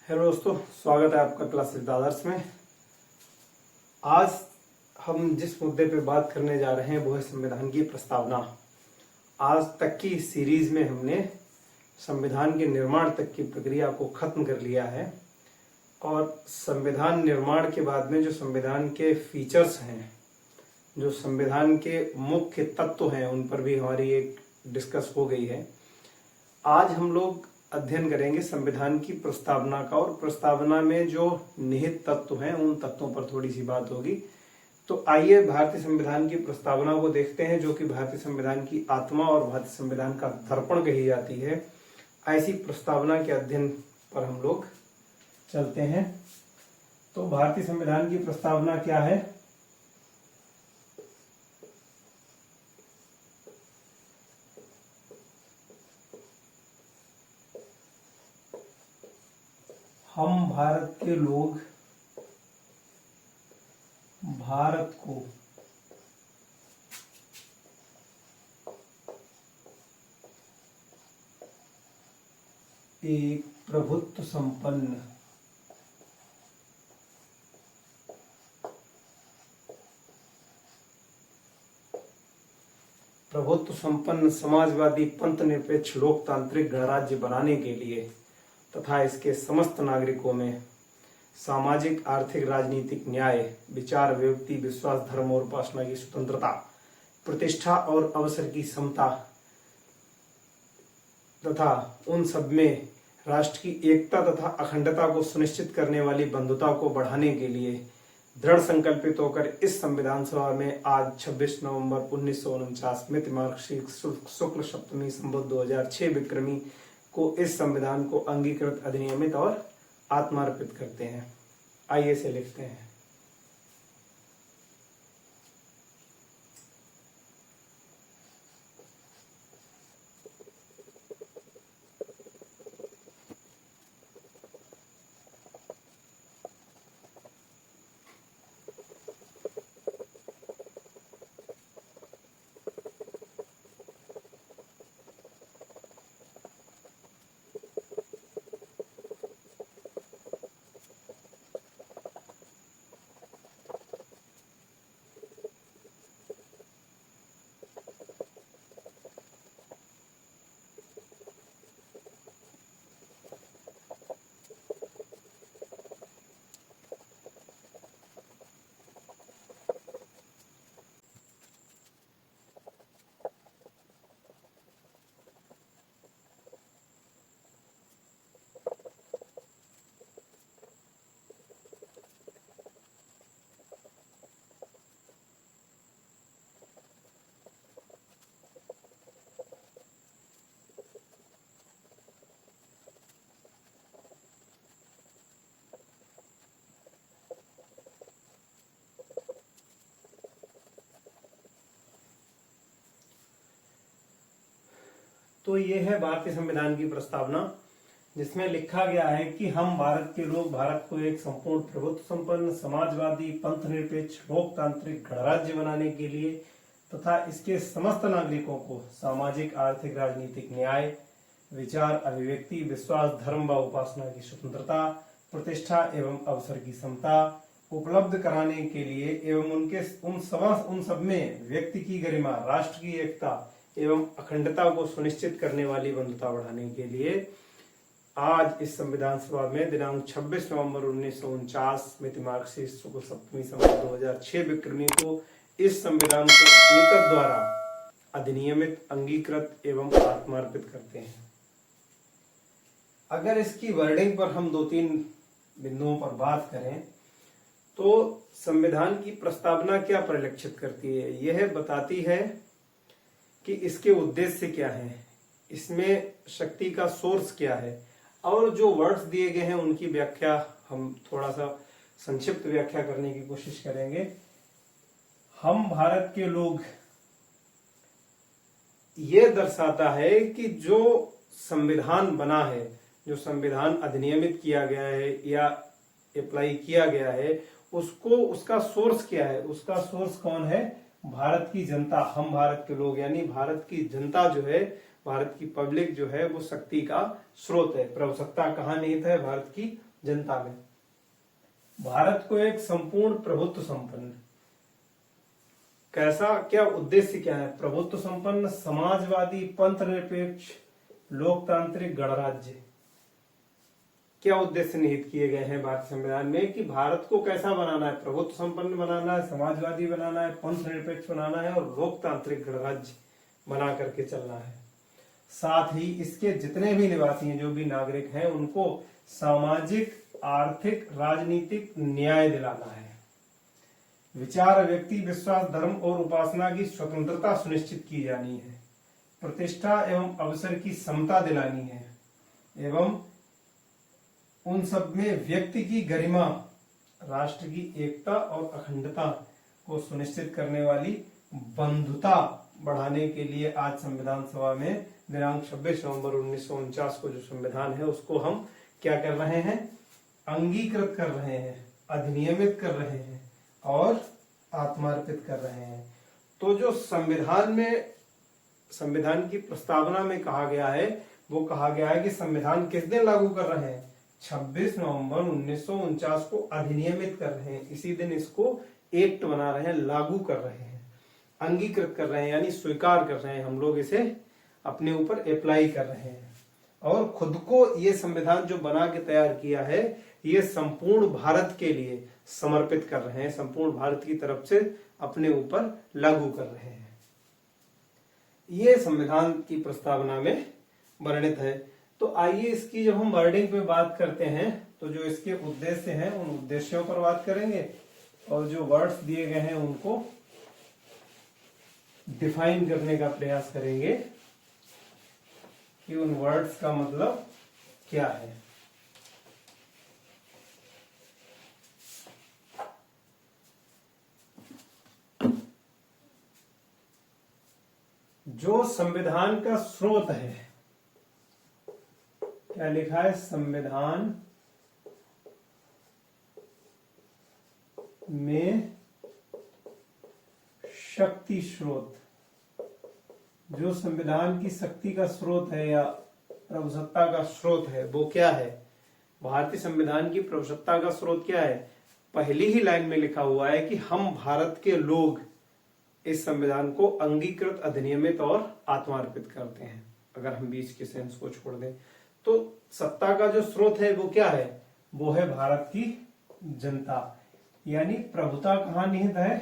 Hello दोस्तों, स्वागत है आपका क्लास विद आदर्श में। आज हम जिस मुद्दे पे बात करने जा रहे हैं वो है संविधान की प्रस्तावना। आज तक की इस सीरीज में हमने संविधान के निर्माण तक की प्रक्रिया को खत्म कर लिया है और संविधान निर्माण के बाद में जो संविधान के फीचर्स हैं, जो संविधान के मुख्य तत्व हैं, उन पर भी हमारी एक डिस्कस हो गई है। आज हम लोग अध्ययन करेंगे संविधान की प्रस्तावना का, और प्रस्तावना में जो निहित तत्व हैं उन तत्वों पर थोड़ी सी बात होगी। तो आइए भारतीय संविधान की प्रस्तावना को देखते हैं, जो कि भारतीय संविधान की आत्मा और भारतीय संविधान का दर्पण कही जाती है। ऐसी प्रस्तावना के अध्ययन पर हम लोग चलते हैं। तो भारतीय संविधान की प्रस्तावना क्या है? हम भारत के लोग भारत को एक प्रभुत्व संपन्न समाजवादी पंथ निरपेक्ष लोकतांत्रिक गणराज्य बनाने के लिए तथा इसके समस्त नागरिकों में सामाजिक, आर्थिक, राजनीतिक न्याय, विचार, व्यक्ति, विश्वास, धर्म और उपासना की स्वतंत्रता, प्रतिष्ठा और अवसर की समता तथा उन सब में राष्ट्र की एकता तथा अखंडता को सुनिश्चित करने वाली बंधुता को बढ़ाने के लिए दृढ़ संकल्पित होकर इस संविधान सभा में आज 26 नवंबर 1949 मिति मार्गशीर्ष शुक्ल सप्तमी संवत 2006 विक्रमी को इस संविधान को अंगीकृत, अधिनियमित और आत्मार्पित करते हैं। आइए से लिखते हैं। तो ये है भारतीय संविधान की प्रस्तावना, जिसमें लिखा गया है कि हम भारत के लोग भारत को एक संपूर्ण प्रभुत्व संपन्न समाजवादी पंथ निरपेक्ष लोकतांत्रिक गणराज्य बनाने के लिए तथा इसके समस्त नागरिकों को सामाजिक, आर्थिक, राजनीतिक न्याय, विचार, अभिव्यक्ति, विश्वास, धर्म व उपासना की स्वतंत्रता, प्रतिष्ठा एवं अवसर की समता उपलब्ध कराने के लिए एवं उन सब में व्यक्ति की गरिमा, राष्ट्र की एकता एवं अखंडता को सुनिश्चित करने वाली बंधुता बढ़ाने के लिए आज इस संविधान सभा में दिनांक 26 नवंबर 1949 मिति मार्गशीर्ष शुक्ल सप्तमी संवत 2006 विक्रमी को इस संविधान को एतद द्वारा अधिनियमित, अंगीकृत एवं आत्मार्पित करते हैं। अगर इसकी वर्डिंग पर हम 2-3 बिंदुओं पर बात करें तो संविधान की प्रस्तावना क्या परिलक्षित करती है? यह बताती है कि इसके उद्देश्य क्या है, इसमें शक्ति का सोर्स क्या है, और जो वर्ड्स दिए गए हैं उनकी व्याख्या हम थोड़ा सा संक्षिप्त व्याख्या करने की कोशिश करेंगे। हम भारत के लोग ये दर्शाता है कि जो संविधान बना है, जो संविधान अधिनियमित किया गया है या अप्लाई किया गया है, उसका सोर्स क्या है? उसका सोर्स कौन है? भारत की जनता, हम भारत के लोग, यानी भारत की जनता जो है, भारत की पब्लिक जो है, वो शक्ति का स्रोत है। प्रभुसत्ता कहाँ निहित है? भारत की जनता में। भारत को एक संपूर्ण प्रभुत्व संपन्न, कैसा, क्या उद्देश्य क्या है? प्रभुत्व संपन्न, समाजवादी, पंथ निरपेक्ष, लोकतांत्रिक गणराज्य। क्या उद्देश्य निहित किए गए हैं भारत संविधान में कि भारत को कैसा बनाना है? प्रभुत्व संपन्न बनाना है, समाजवादी बनाना है, पंथ निरपेक्ष बनाना है और लोकतांत्रिक गणराज्य बना करके चलना है। साथ ही इसके जितने भी निवासी हैं, जो भी नागरिक हैं, उनको सामाजिक, आर्थिक, राजनीतिक न्याय दिलाना है। विचार, व्यक्ति विश्वास, धर्म और उपासना की स्वतंत्रता सुनिश्चित की जानी है। प्रतिष्ठा एवं अवसर की समता दिलानी है एवं उन सब में व्यक्ति की गरिमा, राष्ट्र की एकता और अखंडता को सुनिश्चित करने वाली बंधुता बढ़ाने के लिए आज संविधान सभा में दिनांक 26 नवंबर 1949 को जो संविधान है उसको हम क्या कर रहे हैं? अंगीकृत कर रहे हैं, अधिनियमित कर रहे हैं और आत्मार्पित कर रहे हैं। तो जो संविधान में, संविधान की प्रस्तावना में कहा गया है, वो कहा गया है कि संविधान किस दिन लागू कर रहे हैं? 26 नवंबर 1949 को अधिनियमित कर रहे हैं। इसी दिन इसको एक्ट बना रहे हैं, लागू कर रहे हैं, अंगीकृत कर रहे हैं, यानी स्वीकार कर रहे हैं। हम लोग इसे अपने ऊपर अप्लाई कर रहे हैं और खुद को ये संविधान जो बना के तैयार किया है, ये संपूर्ण भारत के लिए समर्पित कर रहे हैं, संपूर्ण भारत की तरफ से अपने ऊपर लागू कर रहे हैं। ये संविधान की प्रस्तावना में वर्णित है। तो आइए इसकी जब हम वर्डिंग पे बात करते हैं तो जो इसके उद्देश्य हैं उन उद्देश्यों पर बात करेंगे और जो वर्ड्स दिए गए हैं उनको डिफाइन करने का प्रयास करेंगे कि उन वर्ड्स का मतलब क्या है। जो संविधान का स्रोत है, क्या लिखा है? संविधान में शक्ति स्रोत, जो संविधान की शक्ति का स्रोत है या प्रभुसत्ता का स्रोत है, वो क्या है? भारतीय संविधान की प्रभुसत्ता का स्रोत क्या है? पहली ही लाइन में लिखा हुआ है कि हम भारत के लोग इस संविधान को अंगीकृत, अधिनियमित और आत्मार्पित करते हैं। अगर हम बीच के सेंस को छोड़ दें तो सत्ता का जो स्रोत है वो क्या है? वो है भारत की जनता, यानी प्रभुता कहाँ निहित है?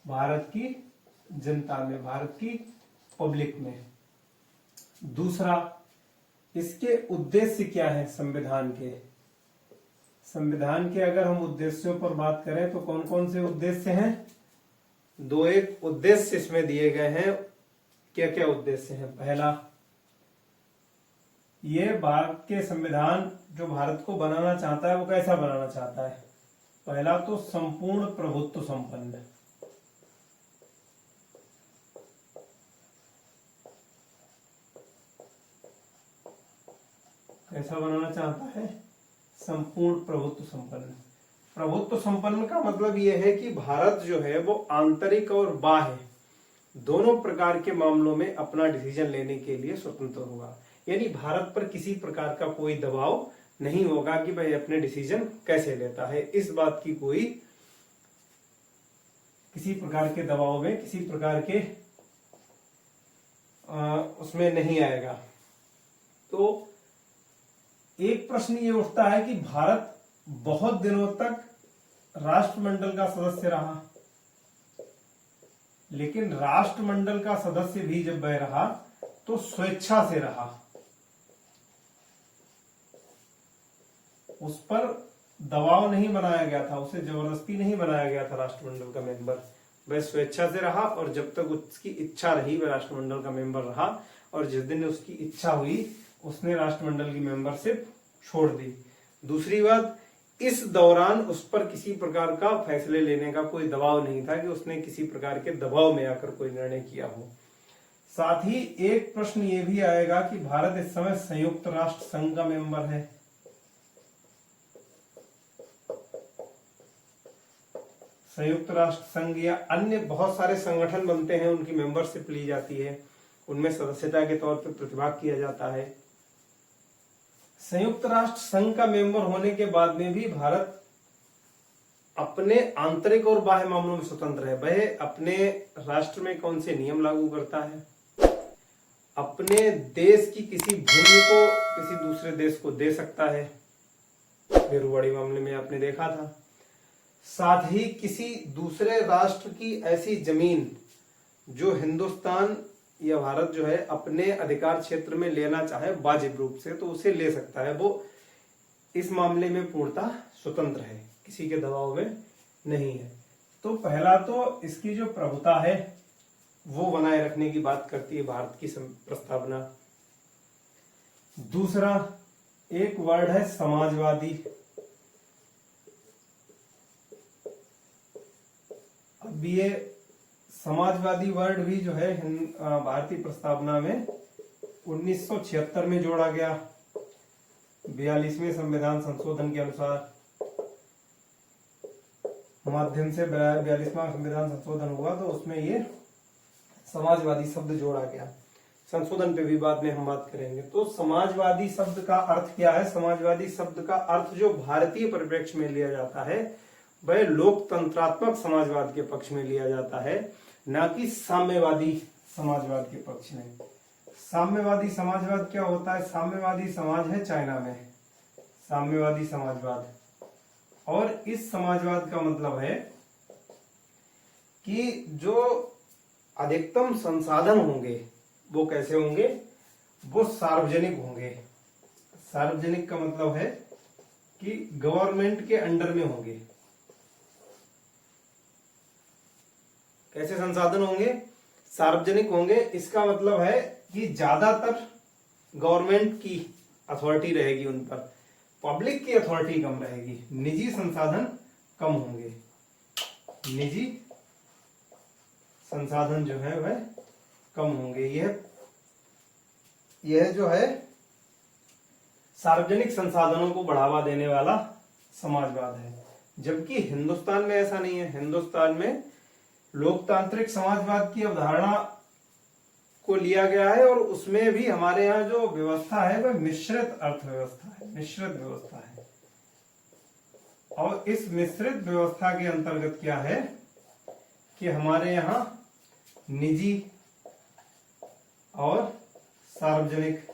भारत की जनता में, भारत की पब्लिक में। दूसरा, इसके उद्देश्य क्या है संविधान के? संविधान के अगर हम उद्देश्यों पर बात करें तो कौन कौन से उद्देश्य हैं? दो एक उद्देश्य इसमें दिए गए हैं। क्या क्या उद्देश्य हैं? पहला, ये भारत के संविधान जो भारत को बनाना चाहता है वो कैसा बनाना चाहता है? पहला तो संपूर्ण प्रभुत्व संपन्न, कैसा बनाना चाहता है? संपूर्ण प्रभुत्व संपन्न। प्रभुत्व संपन्न का मतलब यह है कि भारत जो है वो आंतरिक और बाह्य दोनों प्रकार के मामलों में अपना डिसीजन लेने के लिए स्वतंत्र होगा। यानी भारत पर किसी प्रकार का कोई दबाव नहीं होगा कि भाई अपने डिसीजन कैसे लेता है। इस बात की कोई किसी प्रकार के दबाव में, किसी प्रकार के उसमें नहीं आएगा। तो एक प्रश्न ये उठता है कि भारत बहुत दिनों तक राष्ट्रमंडल का सदस्य रहा, लेकिन राष्ट्रमंडल का सदस्य भी जब वह रहा तो स्वेच्छा से रहा, उस पर दबाव नहीं बनाया गया था, उसे जबरदस्ती नहीं बनाया गया था राष्ट्रमंडल का मेंबर। वह स्वेच्छा से रहा और जब तक उसकी इच्छा रही वह राष्ट्रमंडल का मेंबर रहा, और जिस दिन उसकी इच्छा हुई उसने राष्ट्रमंडल की मेंबरशिप छोड़ दी। दूसरी बात, इस दौरान उस पर किसी प्रकार का फैसले लेने का कोई दबाव नहीं था कि उसने किसी प्रकार के दबाव में आकर कोई निर्णय किया हो। साथ ही एक प्रश्न ये भी आएगा कि भारत इस समय संयुक्त राष्ट्र संघ का मेंबर है। संयुक्त राष्ट्र संघ या अन्य बहुत सारे संगठन बनते हैं, उनकी मेंबरशिप ली जाती है, उनमें सदस्यता के तौर पर प्रतिभाग किया जाता है। संयुक्त राष्ट्र संघ का मेंबर होने के बाद में भी भारत अपने आंतरिक और बाह्य मामलों में स्वतंत्र है। वह अपने राष्ट्र में कौन से नियम लागू करता है, अपने देश की किसी भूमि को किसी दूसरे देश को दे सकता है, बेरुवाड़ी मामले में आपने देखा था। साथ ही किसी दूसरे राष्ट्र की ऐसी जमीन जो हिंदुस्तान या भारत जो है अपने अधिकार क्षेत्र में लेना चाहे वाजिब रूप से, तो उसे ले सकता है। वो इस मामले में पूर्णतः स्वतंत्र है, किसी के दबाव में नहीं है। तो पहला तो इसकी जो प्रभुता है वो बनाए रखने की बात करती है भारत की प्रस्तावना। दूसरा एक वर्ड है समाजवादी। अब ये समाजवादी वर्ड भी जो है भारतीय प्रस्तावना में 1976 में जोड़ा गया। 42वें संविधान संशोधन के अनुसार माध्यम से 42वां संविधान संशोधन हुआ, तो उसमें ये समाजवादी शब्द जोड़ा गया। संशोधन पे भी बाद में हम बात करेंगे। तो समाजवादी शब्द का अर्थ क्या है? समाजवादी शब्द का अर्थ जो भारतीय परिप्रेक्ष्य में लिया जाता है वह लोकतंत्रात्मक समाजवाद के पक्ष में लिया जाता है, ना कि साम्यवादी समाजवाद के पक्ष में। साम्यवादी समाजवाद क्या होता है? साम्यवादी समाज है चाइना में, साम्यवादी समाजवाद। और इस समाजवाद का मतलब है कि जो अधिकतम संसाधन होंगे वो कैसे होंगे? वो सार्वजनिक होंगे। सार्वजनिक का मतलब है कि गवर्नमेंट के अंडर में होंगे। कैसे संसाधन होंगे? सार्वजनिक होंगे। इसका मतलब है कि ज्यादातर गवर्नमेंट की अथॉरिटी रहेगी उन पर, पब्लिक की अथॉरिटी कम रहेगी, निजी संसाधन कम होंगे। निजी संसाधन जो है वह कम होंगे। यह जो है सार्वजनिक संसाधनों को बढ़ावा देने वाला समाजवाद है। जबकि हिंदुस्तान में ऐसा नहीं है। हिंदुस्तान में लोकतांत्रिक समाजवाद की अवधारणा को लिया गया है और उसमें भी हमारे यहाँ जो व्यवस्था है वह मिश्रित अर्थव्यवस्था है, मिश्रित व्यवस्था है। और इस मिश्रित व्यवस्था के अंतर्गत क्या है कि हमारे यहाँ निजी और सार्वजनिक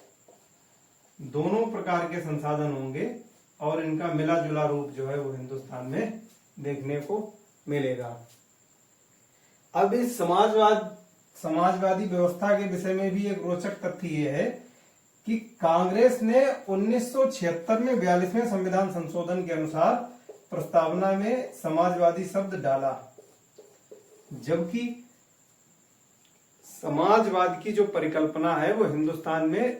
दोनों प्रकार के संसाधन होंगे और इनका मिला जुला रूप जो है वो हिंदुस्तान में देखने को मिलेगा। अब इस समाजवादी व्यवस्था के विषय में भी एक रोचक तथ्य यह है कि कांग्रेस ने 1976 में 42वें संविधान संशोधन के अनुसार प्रस्तावना में समाजवादी शब्द डाला, जबकि समाजवाद की जो परिकल्पना है वो हिंदुस्तान में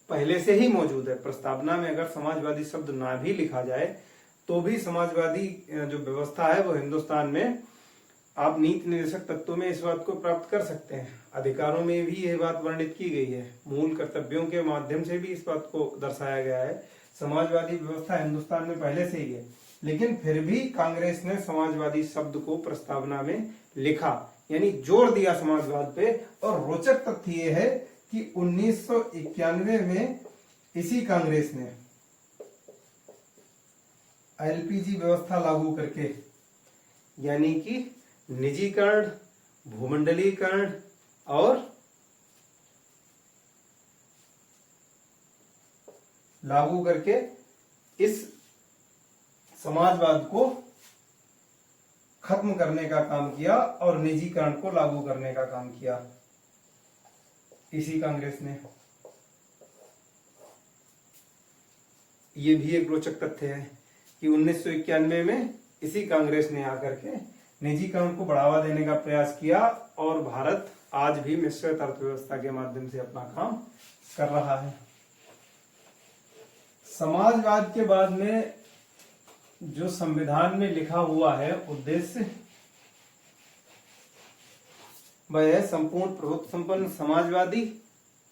पहले से ही मौजूद है। प्रस्तावना में अगर समाजवादी शब्द ना भी लिखा जाए तो भी समाजवादी जो व्यवस्था है वो हिंदुस्तान में आप नीति निर्देशक तत्वों में इस बात को प्राप्त कर सकते हैं। अधिकारों में भी यह बात वर्णित की गई है। मूल कर्तव्यों के माध्यम से भी इस बात को दर्शाया गया है। समाजवादी व्यवस्था हिंदुस्तान में पहले से ही है, लेकिन फिर भी कांग्रेस ने समाजवादी शब्द को प्रस्तावना में लिखा, यानी जोर दिया समाजवाद पे। और रोचक तथ्य यह है कि 1991 में इसी कांग्रेस ने एलपीजी व्यवस्था लागू करके, यानी कि निजीकरण, भूमंडलीकरण और लागू करके इस समाजवाद को खत्म करने का काम किया और निजीकरण को लागू करने का काम किया इसी कांग्रेस ने। ये भी एक रोचक तथ्य है कि 1991 में इसी कांग्रेस ने आकर के निजीकरण को बढ़ावा देने का प्रयास किया और भारत आज भी मिश्रित अर्थव्यवस्था के माध्यम से अपना काम कर रहा है। समाजवाद के बाद में जो संविधान में लिखा हुआ है उद्देश्य, वह है संपूर्ण प्रभुत्व संपन्न समाजवादी,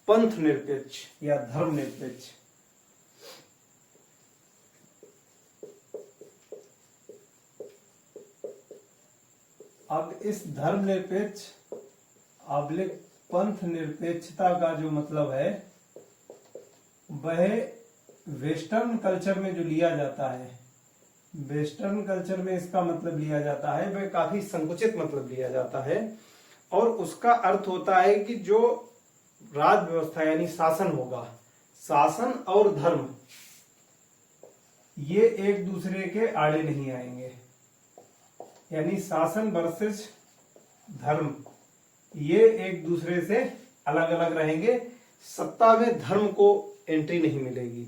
पंथ निरपेक्ष या धर्म निरपेक्ष। अब इस धर्म निरपेक्ष पंथ निरपेक्षता का जो मतलब है वह वेस्टर्न कल्चर में जो लिया जाता है, वेस्टर्न कल्चर में इसका मतलब लिया जाता है वह काफी संकुचित मतलब लिया जाता है, और उसका अर्थ होता है कि जो राज व्यवस्था यानी शासन होगा, शासन और धर्म ये एक दूसरे के आड़े नहीं आएंगे, यानी शासन वर्सेस धर्म ये एक दूसरे से अलग अलग रहेंगे। सत्ता में धर्म को एंट्री नहीं मिलेगी।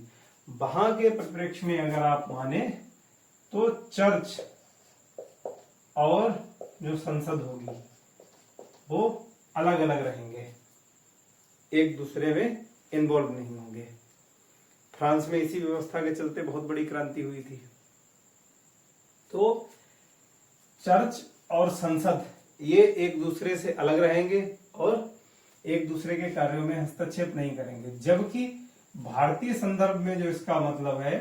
वहां के परिप्रेक्ष्य में अगर आप माने तो चर्च और जो संसद होगी वो अलग अलग रहेंगे, एक दूसरे में इन्वॉल्व नहीं होंगे। फ्रांस में इसी व्यवस्था के चलते बहुत बड़ी क्रांति हुई थी। तो चर्च और संसद ये एक दूसरे से अलग रहेंगे और एक दूसरे के कार्यों में हस्तक्षेप नहीं करेंगे। जबकि भारतीय संदर्भ में जो इसका मतलब है,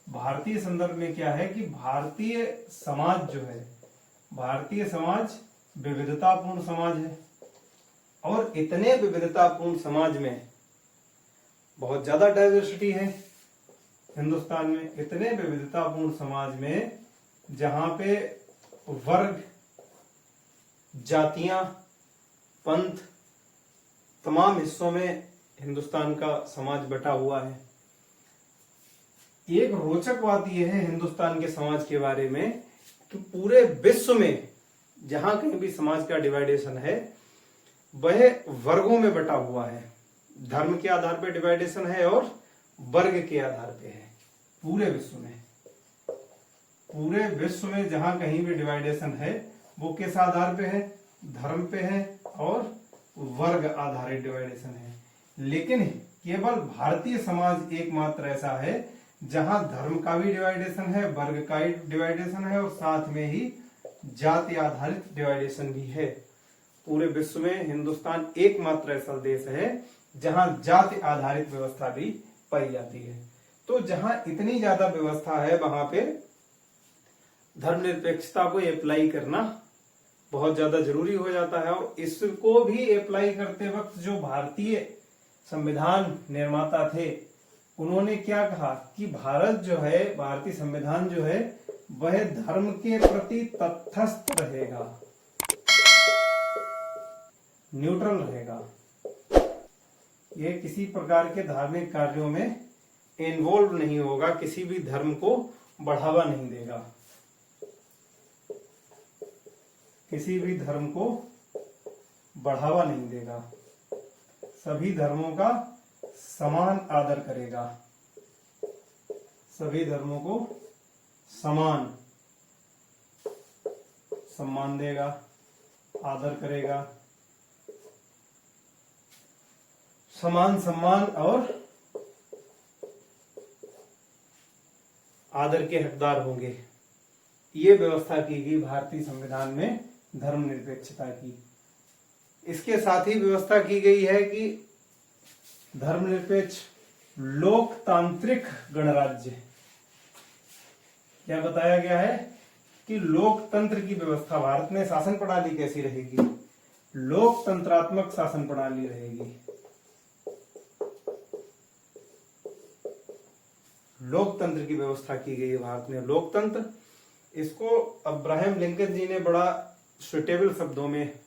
भारतीय संदर्भ में क्या है कि भारतीय समाज जो है, भारतीय समाज विविधतापूर्ण समाज है, और इतने विविधतापूर्ण समाज में बहुत ज्यादा डाइवर्सिटी है हिंदुस्तान में। इतने विविधतापूर्ण समाज में जहां पे वर्ग, जातियां, पंथ तमाम हिस्सों में हिंदुस्तान का समाज बटा हुआ है। एक रोचक बात यह है हिंदुस्तान के समाज के बारे में कि पूरे विश्व में जहां कहीं भी समाज का डिवाइडेशन है वह वर्गों में बटा हुआ है। धर्म के आधार पर डिवाइडेशन है और वर्ग के आधार पे है। पूरे विश्व में, पूरे विश्व में जहां कहीं भी डिवाइडेशन है वो किस आधार पे है? धर्म पे है और वर्ग आधारित डिवाइडेशन है। लेकिन केवल भारतीय समाज एकमात्र ऐसा है जहां धर्म का भी डिवाइडेशन है, वर्ग का भी डिवाइडेशन है और साथ में ही जाति आधारित डिवाइडेशन भी है। पूरे विश्व में हिंदुस्तान एकमात्र ऐसा देश है जहां जाति आधारित व्यवस्था भी पाई जाती है। तो जहां इतनी ज्यादा व्यवस्था है वहां पे धर्मनिरपेक्षता को अप्लाई करना बहुत ज्यादा जरूरी हो जाता है। और इसको भी अप्लाई करते वक्त जो भारतीय संविधान निर्माता थे उन्होंने क्या कहा कि भारत जो है, भारतीय संविधान जो है वह धर्म के प्रति तटस्थ रहेगा, न्यूट्रल रहेगा। यह किसी प्रकार के धार्मिक कार्यों में इन्वॉल्व नहीं होगा, किसी भी धर्म को बढ़ावा नहीं देगा, किसी भी धर्म को बढ़ावा नहीं देगा, सभी धर्मों का समान आदर करेगा, सभी धर्मों को समान सम्मान देगा, आदर करेगा, समान सम्मान और आदर के हकदार होंगे। ये व्यवस्था की गई भारतीय संविधान में धर्मनिरपेक्षता की। इसके साथ ही व्यवस्था की गई है कि धर्मनिरपेक्ष लोकतांत्रिक गणराज्य, क्या बताया गया है कि लोकतंत्र की व्यवस्था, भारत में शासन प्रणाली कैसी रहेगी? लोकतंत्रात्मक शासन प्रणाली रहेगी। लोकतंत्र की व्यवस्था की गई है भारत में। लोकतंत्र, इसको अब्राहम लिंकन जी ने बड़ा सुटेबल शब्दों में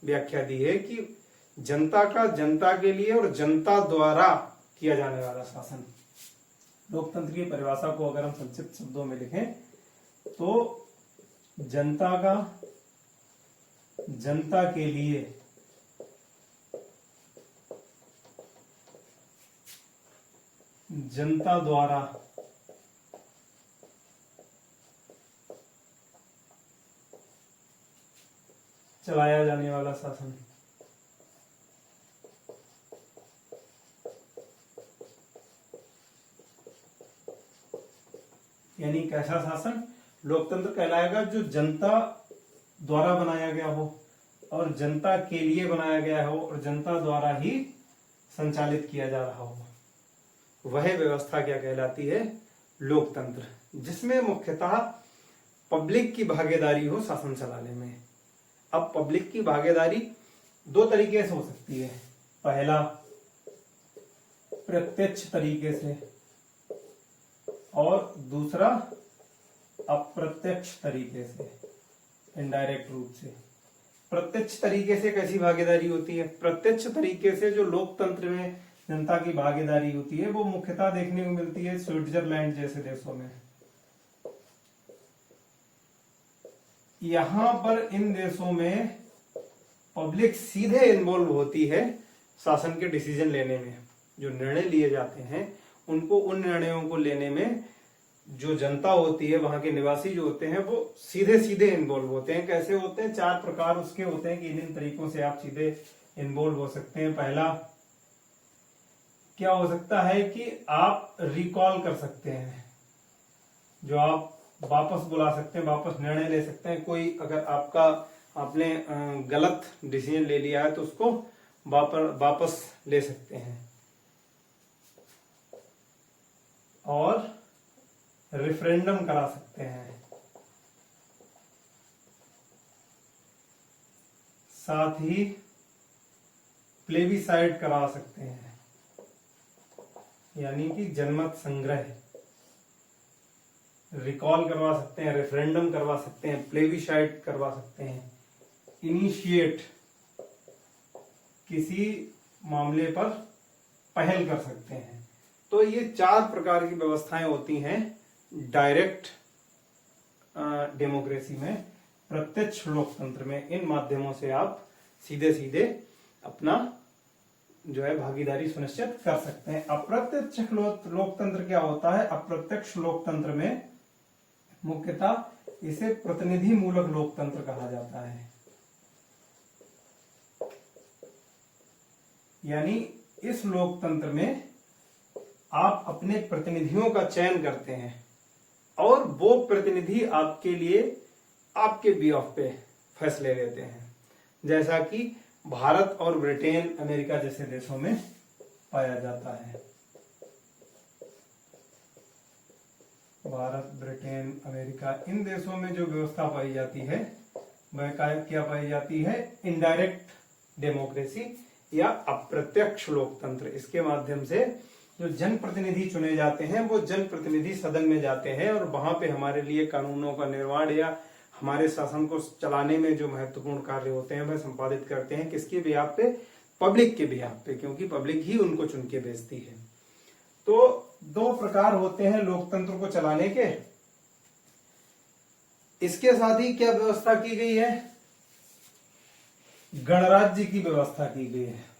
व्याख्या दी है कि जनता का जनता के लिए और जनता द्वारा किया जाने वाला शासन। लोकतंत्र की परिभाषा को अगर हम संक्षिप्त शब्दों में लिखें तो जनता का जनता के लिए जनता द्वारा चलाया जाने वाला शासन। यानी कैसा शासन? लोकतंत्र कहलाएगा जो जनता द्वारा बनाया गया हो और जनता के लिए बनाया गया हो और जनता द्वारा ही संचालित किया जा रहा हो, वह व्यवस्था क्या कहलाती है? लोकतंत्र, जिसमें मुख्यतः पब्लिक की भागीदारी हो शासन चलाने में। अब पब्लिक की भागीदारी दो तरीके से हो सकती है। पहला, प्रत्यक्ष तरीके से, और दूसरा अप्रत्यक्ष तरीके से, इनडायरेक्ट रूप से। प्रत्यक्ष तरीके से कैसी भागीदारी होती है? प्रत्यक्ष तरीके से जो लोकतंत्र में जनता की भागीदारी होती है वो मुख्यतः देखने को मिलती है स्विट्जरलैंड जैसे देशों में। यहां पर इन देशों में पब्लिक सीधे इन्वॉल्व होती है शासन के डिसीजन लेने में। जो निर्णय लिए जाते हैं उनको, उन निर्णयों को लेने में जो जनता होती है, वहां के निवासी जो होते हैं, वो सीधे सीधे इन्वॉल्व होते हैं। कैसे होते हैं? 4 प्रकार उसके होते हैं कि इन तरीकों से आप सीधे इन्वॉल्व हो सकते हैं। पहला क्या हो सकता है कि आप रिकॉल कर सकते हैं, जो आप वापस बुला सकते हैं, वापस निर्णय ले सकते हैं। कोई अगर आपने गलत डिसीजन ले लिया है तो उसको वापस ले सकते हैं। और रेफरेंडम करा सकते हैं। साथ ही प्लेबिसाइड करा सकते हैं, यानी कि जनमत संग्रह। रिकॉल करवा सकते हैं, रेफरेंडम करवा सकते हैं, प्लेबिसाइड करवा सकते हैं, इनिशिएट, किसी मामले पर पहल कर सकते हैं। तो ये 4 प्रकार की व्यवस्थाएं होती हैं डायरेक्ट डेमोक्रेसी में, प्रत्यक्ष लोकतंत्र में। इन माध्यमों से आप सीधे सीधे अपना जो है भागीदारी सुनिश्चित कर सकते हैं। अप्रत्यक्ष लोकतंत्र क्या होता है? अप्रत्यक्ष लोकतंत्र में मुख्यतः इसे प्रतिनिधि मूलक लोकतंत्र कहा जाता है। यानी इस लोकतंत्र में आप अपने प्रतिनिधियों का चयन करते हैं और वो प्रतिनिधि आपके लिए, आपके बिहाफ पे फैसले लेते हैं, जैसा कि भारत और ब्रिटेन, अमेरिका जैसे देशों में पाया जाता है। भारत, ब्रिटेन, अमेरिका, इन देशों में जो व्यवस्था पाई जाती है वह क्या पाई जाती है? इनडायरेक्ट डेमोक्रेसी या अप्रत्यक्ष लोकतंत्र। इसके माध्यम से जो जनप्रतिनिधि चुने जाते हैं वो जनप्रतिनिधि सदन में जाते हैं और वहां पे हमारे लिए कानूनों का निर्माण या हमारे शासन को चलाने में जो महत्वपूर्ण कार्य होते हैं वह संपादित करते हैं। किसके बिहाफ पे? पब्लिक के बिहाफ पे, क्योंकि पब्लिक ही उनको चुन के भेजती है। तो 2 प्रकार होते हैं लोकतंत्र को चलाने के। इसके साथ ही क्या व्यवस्था की गई है? गणराज्य की व्यवस्था की गई है।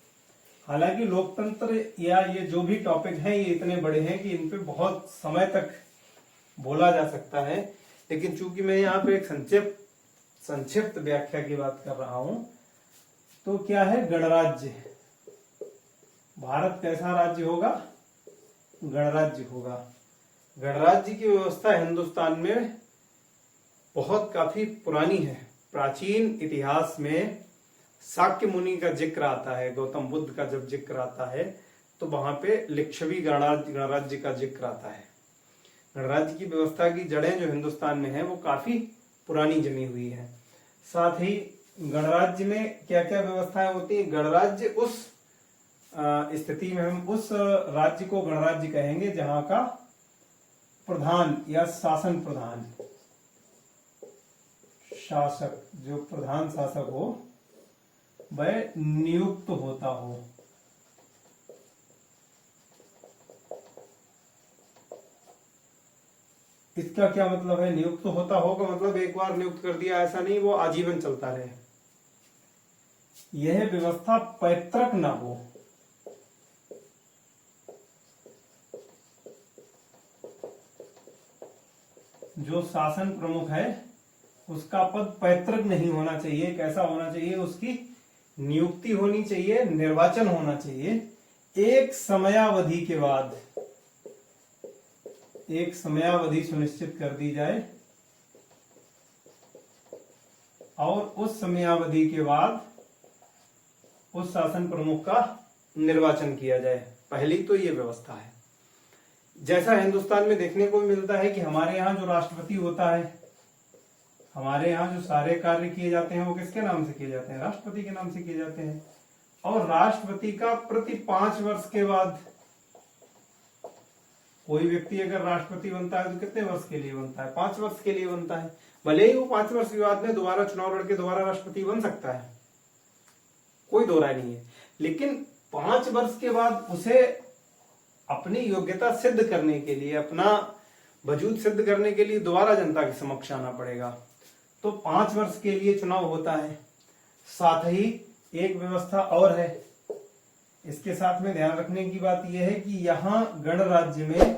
हालांकि लोकतंत्र या ये जो भी टॉपिक हैं ये इतने बड़े हैं कि इन पे बहुत समय तक बोला जा सकता है, लेकिन चूंकि मैं यहाँ पे एक संक्षिप्त व्याख्या की बात कर रहा हूं, तो क्या है गणराज्य? भारत कैसा राज्य होगा? गणराज्य होगा। गणराज्य की व्यवस्था हिंदुस्तान में बहुत काफी पुरानी है। प्राचीन इतिहास में शाक्य मुनि का जिक्र आता है, गौतम बुद्ध का जब जिक्र आता है तो वहां पे लिच्छवी गणराज्य का जिक्र आता है। गणराज्य की व्यवस्था की जड़ें जो हिंदुस्तान में है वो काफी पुरानी जमी हुई है। साथ ही गणराज्य में क्या क्या व्यवस्थाएं होती है? गणराज्य उस स्थिति में हम उस राज्य को गणराज्य कहेंगे जहां का प्रधान या शासन प्रधान, शासक, जो प्रधान शासक हो वह नियुक्त होता हो। इसका क्या मतलब है? नियुक्त होता होगा मतलब एक बार नियुक्त कर दिया ऐसा नहीं, वो आजीवन चलता रहे। यह व्यवस्था पैतृक ना हो। जो शासन प्रमुख है उसका पद पैतृक नहीं होना चाहिए। कैसा होना चाहिए? उसकी नियुक्ति होनी चाहिए, निर्वाचन होना चाहिए। एक समयावधि सुनिश्चित कर दी जाए और उस समयावधि के बाद उस शासन प्रमुख का निर्वाचन किया जाए। पहली तो ये व्यवस्था है। जैसा हिंदुस्तान में देखने को मिलता है कि हमारे यहाँ जो राष्ट्रपति होता है, हमारे यहाँ जो सारे कार्य किए जाते हैं वो किसके नाम से किए जाते हैं? राष्ट्रपति के नाम से किए जाते हैं। और राष्ट्रपति का प्रति 5 वर्ष के बाद कोई व्यक्ति अगर राष्ट्रपति बनता है तो कितने वर्ष के लिए बनता है? 5 वर्ष के लिए बनता है। भले ही वो 5 वर्ष के बाद में दोबारा चुनाव लड़के दोबारा राष्ट्रपति बन सकता है, कोई दो राय नहीं है, लेकिन 5 वर्ष के बाद उसे अपनी योग्यता सिद्ध करने के लिए, अपना वजूद सिद्ध करने के लिए दोबारा जनता के समक्ष आना पड़ेगा। तो 5 वर्ष के लिए चुनाव होता है। साथ ही एक व्यवस्था और है, इसके साथ में ध्यान रखने की बात यह है कि यहां गणराज्य में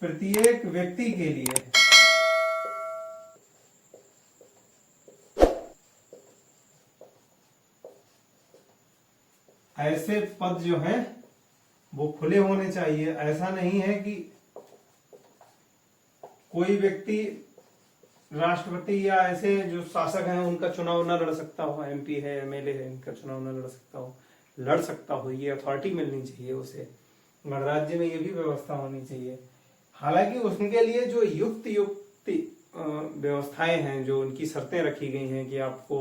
प्रत्येक व्यक्ति के लिए ऐसे पद जो हैं वो खुले होने चाहिए। ऐसा नहीं है कि कोई व्यक्ति राष्ट्रपति या ऐसे जो शासक हैं उनका चुनाव न लड़ सकता हो, एमपी है, एमएलए है, इनका चुनाव न लड़ सकता हो। लड़ सकता हो, ये अथॉरिटी मिलनी चाहिए उसे। गणराज्य में ये भी व्यवस्था होनी चाहिए। हालांकि उसके लिए जो युक्त व्यवस्थाएं हैं, जो उनकी शर्तें रखी गई हैं कि आपको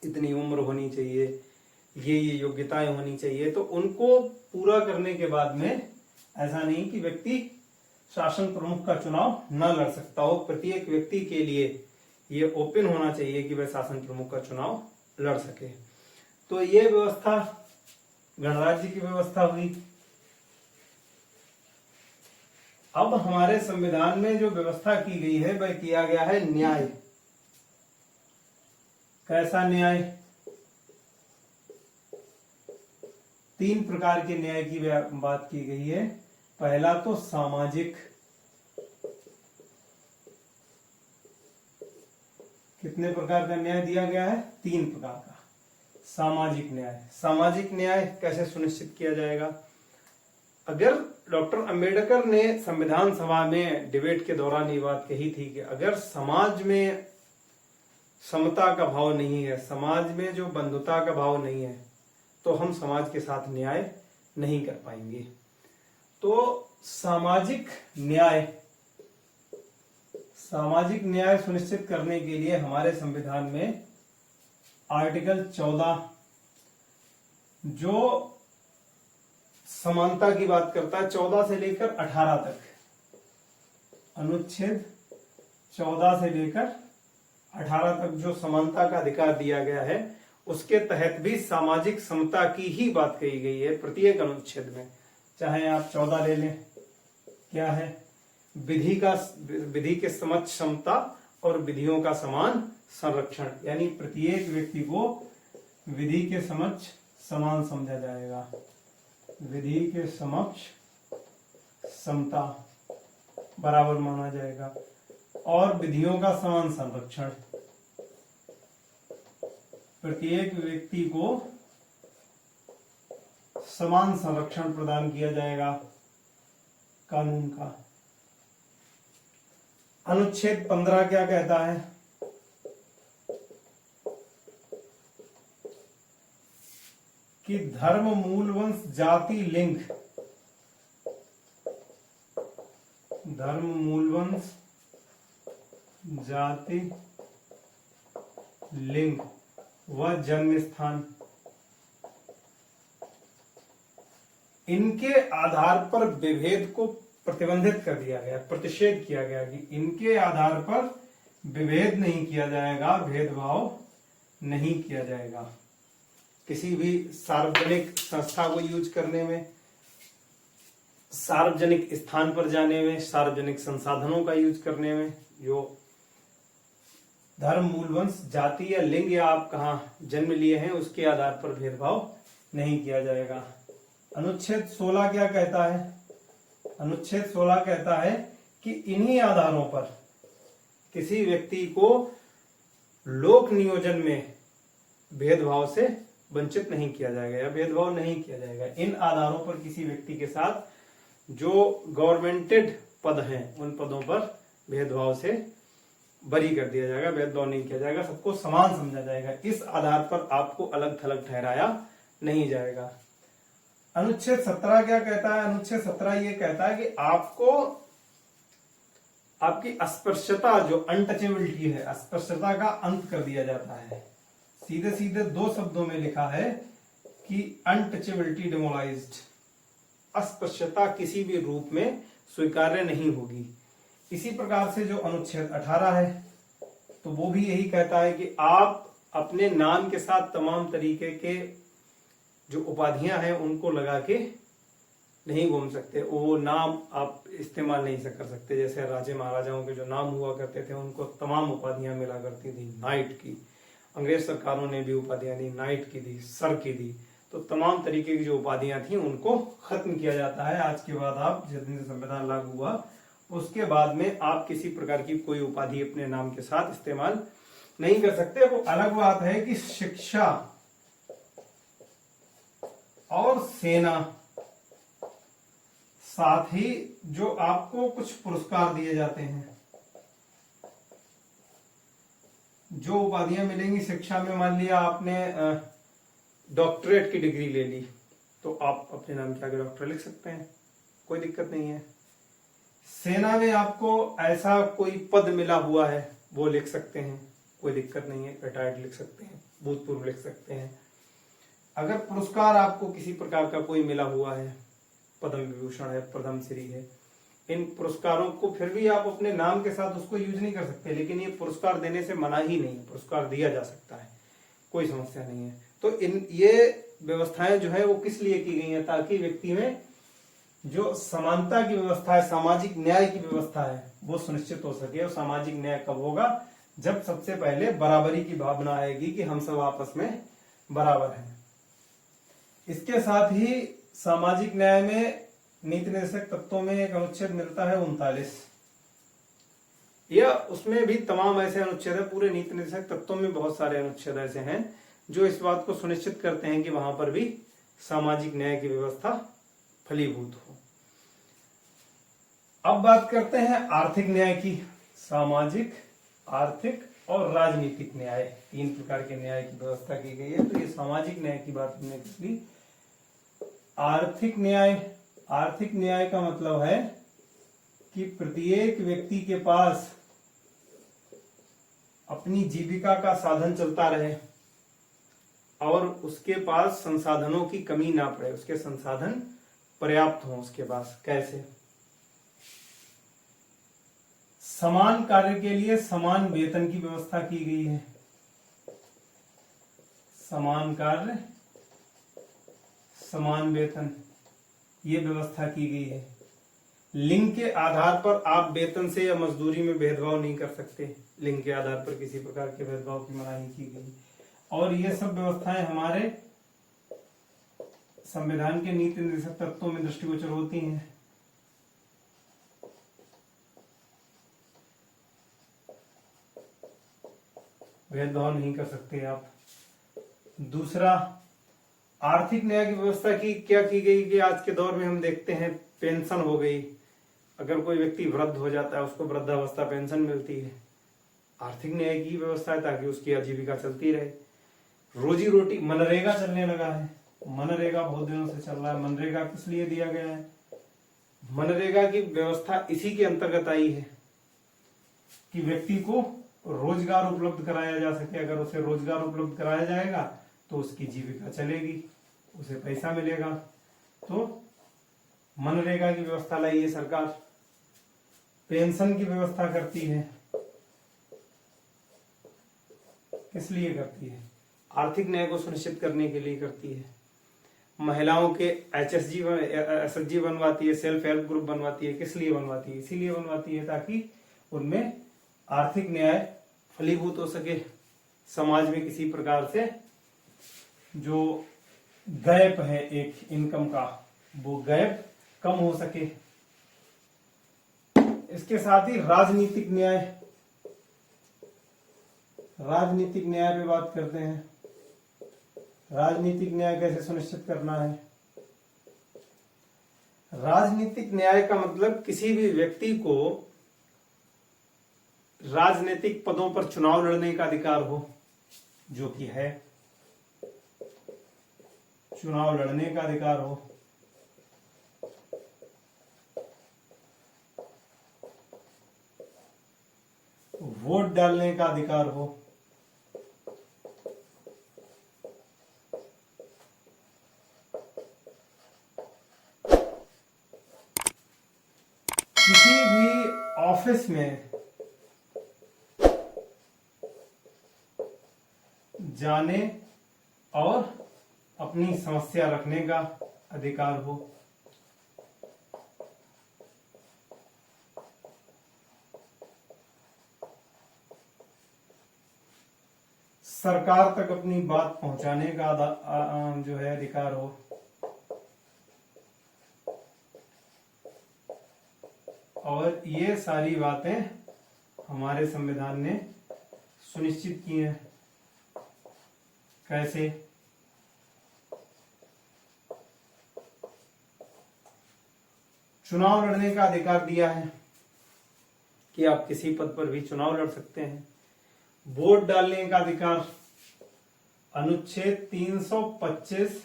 इतनी उम्र होनी चाहिए, ये योग्यताएं होनी चाहिए, तो उनको पूरा करने के बाद में ऐसा नहीं कि व्यक्ति शासन प्रमुख का चुनाव न लड़ सकता हो। प्रत्येक व्यक्ति के लिए ये ओपन होना चाहिए कि वह शासन प्रमुख का चुनाव लड़ सके। तो ये व्यवस्था गणराज्य की व्यवस्था हुई। अब हमारे संविधान में जो व्यवस्था की गई है वह किया गया है न्याय। कैसा न्याय? 3 प्रकार के न्याय की बात की गई है। पहला तो सामाजिक। कितने प्रकार का न्याय दिया गया है? 3 प्रकार का। सामाजिक न्याय। सामाजिक न्याय कैसे सुनिश्चित किया जाएगा? अगर डॉक्टर अंबेडकर ने संविधान सभा में डिबेट के दौरान ये बात कही थी कि अगर समाज में समता का भाव नहीं है, समाज में जो बंधुता का भाव नहीं है, तो हम समाज के साथ न्याय नहीं कर पाएंगे। तो सामाजिक न्याय सुनिश्चित करने के लिए हमारे संविधान में आर्टिकल 14 जो समानता की बात करता है, 14 से लेकर 18 तक, अनुच्छेद 14 से लेकर 18 तक जो समानता का अधिकार दिया गया है, उसके तहत भी सामाजिक समता की ही बात कही गई है प्रत्येक अनुच्छेद में। चाहे आप 14 ले लें, क्या है? विधि के समक्ष समता और विधियों का समान संरक्षण, यानी प्रत्येक व्यक्ति को विधि के समक्ष समान समझा जाएगा। विधि के समक्ष समता बराबर माना जाएगा और विधियों का समान संरक्षण। प्रत्येक व्यक्ति को समान संरक्षण प्रदान किया जाएगा कानून का। अनुच्छेद 15 क्या कहता है? कि धर्म, मूल, वंश, जाति, लिंग, धर्म, मूल, वंश, जाति, लिंग व जन्म स्थान, इनके आधार पर विभेद को प्रतिबंधित कर दिया गया, प्रतिषेध किया गया कि इनके आधार पर विभेद नहीं किया जाएगा, भेदभाव नहीं किया जाएगा। किसी भी सार्वजनिक संस्था को यूज करने में, सार्वजनिक स्थान पर जाने में, सार्वजनिक संसाधनों का यूज करने में, जो धर्म, मूल, वंश, जाति या लिंग या आप कहाँ जन्म लिए हैं उसके आधार पर भेदभाव नहीं किया जाएगा। अनुच्छेद 16 क्या कहता है? अनुच्छेद 16 कहता है कि इन्हीं आधारों पर किसी व्यक्ति को लोक नियोजन में भेदभाव से वंचित नहीं किया जाएगा या भेदभाव नहीं किया जाएगा। इन आधारों पर किसी व्यक्ति के साथ जो गवर्नमेंटेड पद हैं उन पदों पर भेदभाव से बरी कर दिया जाएगा, भेदभाव नहीं किया जाएगा, सबको समान समझा जाएगा। इस आधार पर आपको अलग थलग ठहराया नहीं जाएगा। अनुच्छेद 17 क्या कहता है? अनुच्छेद 17 ये कहता है कि आपको आपकी अस्पृश्यता, जो अनटचेबिलिटी है, अस्पृश्यता का अंत कर दिया जाता है। सीधे सीधे 2 शब्दों में लिखा है कि अनटचेबिलिटी डिमोलाइज्ड, अस्पृश्यता किसी भी रूप में स्वीकार्य नहीं होगी। इसी प्रकार से जो अनुच्छेद 18 है तो वो भी यही कहता है कि आप अपने नाम के साथ तमाम तरीके के जो उपाधियां हैं उनको लगा के नहीं घूम सकते, वो नाम आप इस्तेमाल नहीं कर सकते। जैसे राजे महाराजाओं के जो नाम हुआ करते थे उनको तमाम उपाधियां मिला करती थी, नाइट की, अंग्रेज सरकारों ने भी उपाधियां दी, नाइट की दी, सर की दी, तो तमाम तरीके की जो उपाधियां थी उनको खत्म किया जाता है। आज के बाद आप जिस दिन संविधान लागू हुआ उसके बाद में आप किसी प्रकार की कोई उपाधि अपने नाम के साथ इस्तेमाल नहीं कर सकते। वो अलग बात है कि शिक्षा और सेना, साथ ही जो आपको कुछ पुरस्कार दिए जाते हैं, जो उपाधियां मिलेंगी शिक्षा में, मान लिया आपने डॉक्टरेट की डिग्री ले ली तो आप अपने नाम के आगे डॉक्टर लिख सकते हैं, कोई दिक्कत नहीं है। सेना में आपको ऐसा कोई पद मिला हुआ है वो लिख सकते हैं, कोई दिक्कत नहीं है, रिटायर्ड लिख सकते हैं, भूतपूर्व लिख सकते हैं। अगर पुरस्कार आपको किसी प्रकार का कोई मिला हुआ है, पद्म विभूषण है, प्रथम श्री है, इन पुरस्कारों को फिर भी आप अपने नाम के साथ उसको यूज नहीं कर सकते, लेकिन ये पुरस्कार देने से मना ही नहीं, पुरस्कार दिया जा सकता है, कोई समस्या नहीं है। तो ये व्यवस्थाएं जो है वो किस लिए की गई है, ताकि व्यक्ति में जो समानता की व्यवस्था है, सामाजिक न्याय की व्यवस्था है वो सुनिश्चित हो सके। और सामाजिक न्याय कब होगा, जब सबसे पहले बराबरी की भावना आएगी कि हम सब आपस में बराबर हैं। इसके साथ ही सामाजिक न्याय में नीति निर्देशक तत्वों में एक अनुच्छेद मिलता है 39, या उसमें भी तमाम ऐसे अनुच्छेद है, पूरे नीति निर्देशक तत्वों में बहुत सारे अनुच्छेद ऐसे हैं जो इस बात को सुनिश्चित करते हैं कि वहां पर भी सामाजिक न्याय की व्यवस्था फलीभूत हो। अब बात करते हैं आर्थिक न्याय की। सामाजिक, आर्थिक और राजनीतिक न्याय, 3 प्रकार के न्याय की व्यवस्था की गई है। तो ये सामाजिक न्याय की बात हमने की। आर्थिक न्याय, आर्थिक न्याय का मतलब है कि प्रत्येक व्यक्ति के पास अपनी जीविका का साधन चलता रहे और उसके पास संसाधनों की कमी ना पड़े, उसके संसाधन पर्याप्त हो उसके पास। कैसे? समान कार्य के लिए समान वेतन की व्यवस्था की गई है। समान कार्य समान वेतन, ये व्यवस्था की गई है। लिंग के आधार पर आप वेतन से या मजदूरी में भेदभाव नहीं कर सकते, लिंग के आधार पर किसी प्रकार के भेदभाव की मनाही की गई। और ये सब व्यवस्थाएं हमारे संविधान के नीति निर्देशक तत्वों में दृष्टिगोचर होती हैं। भेदभाव नहीं कर सकते आप। दूसरा, आर्थिक न्याय की व्यवस्था की क्या की गई कि आज के दौर में हम देखते हैं पेंशन हो गई, अगर कोई व्यक्ति वृद्ध हो जाता है उसको वृद्धावस्था पेंशन मिलती है। आर्थिक न्याय की व्यवस्था है ताकि उसकी आजीविका चलती रहे। रोजी रोटी, मनरेगा चलने लगा है, मनरेगा बहुत दिनों से चल रहा है। मनरेगा किस लिए दिया गया है? मनरेगा की व्यवस्था इसी के अंतर्गत आई है कि व्यक्ति को रोजगार उपलब्ध कराया जा सके। अगर उसे रोजगार उपलब्ध कराया जाएगा तो उसकी जीविका चलेगी, उसे पैसा मिलेगा। तो मनरेगा की व्यवस्था लाई है सरकार। पेंशन की व्यवस्था करती है, किस लिए करती है? आर्थिक न्याय को सुनिश्चित करने के लिए करती है। महिलाओं के एसएचजी बनवाती है, सेल्फ हेल्प ग्रुप बनवाती है, किस लिए बनवाती है? इसीलिए बनवाती है ताकि उनमें आर्थिक न्याय फलीभूत हो सके, समाज में किसी प्रकार से जो गैप है एक इनकम का, वो गैप कम हो सके। इसके साथ ही राजनीतिक न्याय, राजनीतिक न्याय पे बात करते हैं। राजनीतिक न्याय कैसे सुनिश्चित करना है? राजनीतिक न्याय का मतलब किसी भी व्यक्ति को राजनीतिक पदों पर चुनाव लड़ने का अधिकार हो, जो कि है, चुनाव लड़ने का अधिकार हो। वोट डालने का अधिकार हो। जाने और अपनी समस्या रखने का अधिकार हो। सरकार तक अपनी बात पहुंचाने का जो है अधिकार हो। और ये सारी बातें हमारे संविधान ने सुनिश्चित की हैं। कैसे? चुनाव लड़ने का अधिकार दिया है कि आप किसी पद पर भी चुनाव लड़ सकते हैं। वोट डालने का अधिकार अनुच्छेद 325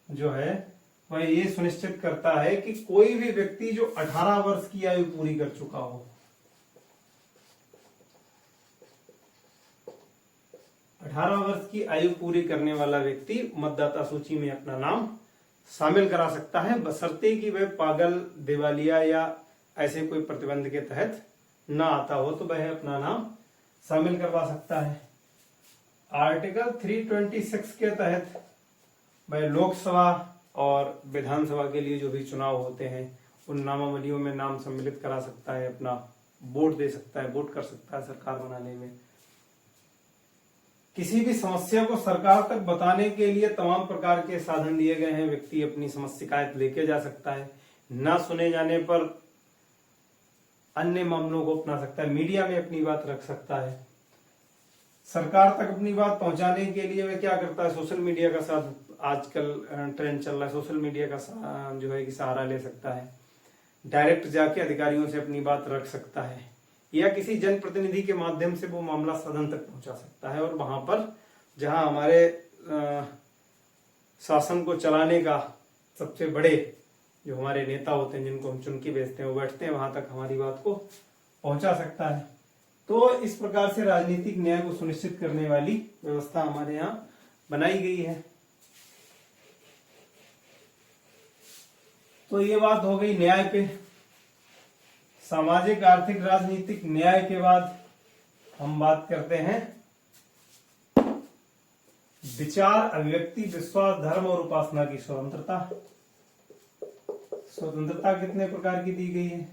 जो है वह ये सुनिश्चित करता है कि कोई भी व्यक्ति जो 18 वर्ष की आयु पूरी कर चुका हो, 18 वर्ष की आयु पूरी करने वाला व्यक्ति मतदाता सूची में अपना नाम शामिल करा सकता है, बशर्ते कि वह पागल, दिवालिया या ऐसे कोई प्रतिबंध के तहत न आता हो तो वह अपना नाम शामिल करवा सकता है। आर्टिकल 326 के तहत वह लोकसभा और विधानसभा के लिए जो भी चुनाव होते हैं उन नामावलियों में नाम सम्मिलित करा सकता है, अपना वोट दे सकता है, वोट कर सकता है सरकार बनाने में। किसी भी समस्या को सरकार तक बताने के लिए तमाम प्रकार के साधन दिए गए हैं। व्यक्ति अपनी शिकायत लेके जा सकता है, ना सुने जाने पर अन्य मामलों को अपना सकता है, मीडिया में अपनी बात रख सकता है। सरकार तक अपनी बात पहुंचाने के लिए वह क्या करता है, सोशल मीडिया का साथ आजकल ट्रेंड चल रहा है, सोशल मीडिया का जो है कि सहारा ले सकता है। डायरेक्ट जाके अधिकारियों से अपनी बात रख सकता है या किसी जनप्रतिनिधि के माध्यम से वो मामला सदन तक पहुंचा सकता है। और वहां पर जहां हमारे शासन को चलाने का सबसे बड़े जो हमारे नेता होते हैं, जिनको हम चुन के भेजते हैं, वो बैठते हैं, वहां तक हमारी बात को पहुंचा सकता है। तो इस प्रकार से राजनीतिक न्याय को सुनिश्चित करने वाली व्यवस्था हमारे यहाँ बनाई गई है। तो ये बात हो गई न्याय पे। सामाजिक, आर्थिक, राजनीतिक न्याय के बाद हम बात करते हैं विचार, अभिव्यक्ति, विश्वास, धर्म और उपासना की स्वतंत्रता। स्वतंत्रता कितने प्रकार की दी गई है?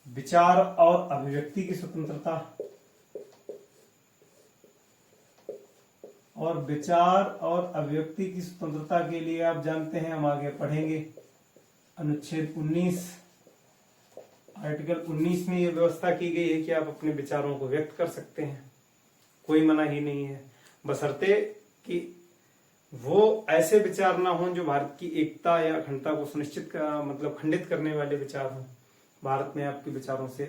विचार और अभिव्यक्ति की स्वतंत्रता, और विचार और अभिव्यक्ति की स्वतंत्रता के लिए आप जानते हैं, हम आगे पढ़ेंगे, अनुच्छेद 19 आर्टिकल 19 में यह व्यवस्था की गई है कि आप अपने विचारों को व्यक्त कर सकते हैं, कोई मना ही नहीं है, बशर्ते कि वो ऐसे विचार ना हों जो भारत की एकता या अखंडता को सुनिश्चित मतलब खंडित करने वाले विचार हों। भारत में आपके विचारों से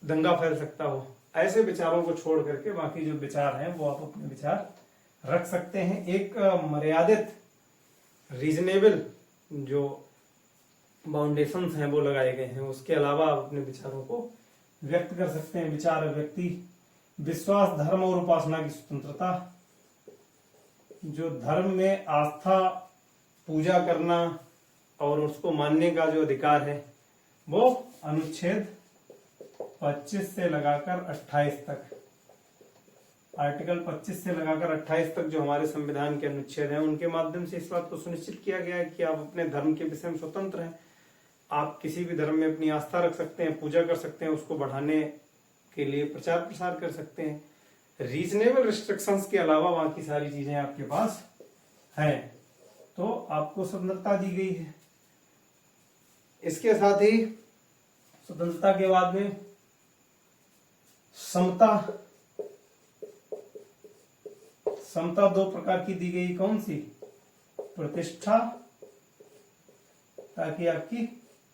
दंगा फैल सकता हो, ऐसे विचारों को छोड़ करके बाकी जो विचार हैं वो आप अपने विचार रख सकते हैं। एक मर्यादित, रीजनेबल जो बाउंडेशंस हैं वो लगाए गए हैं, उसके अलावा आप अपने विचारों को व्यक्त कर सकते हैं। विचार, व्यक्ति, विश्वास, धर्म और उपासना की स्वतंत्रता, जो धर्म में आस्था, पूजा करना और उसको मानने का जो अधिकार है वो अनुच्छेद 25 से लगाकर 28 तक, आर्टिकल 25 से लगाकर 28 तक जो हमारे संविधान के अनुच्छेद हैं उनके माध्यम से इस बात को सुनिश्चित किया गया है कि आप अपने धर्म के विषय में स्वतंत्र हैं। आप किसी भी धर्म में अपनी आस्था रख सकते हैं, पूजा कर सकते हैं, उसको बढ़ाने के लिए प्रचार प्रसार कर सकते हैं। रीजनेबल रिस्ट्रिक्शंस के अलावा बाकी सारी चीजें आपके पास हैं, तो आपको स्वतंत्रता दी गई है। इसके साथ ही स्वतंत्रता के बाद में समता, समता दो प्रकार की दी गई। कौन सी? प्रतिष्ठा, ताकि आपकी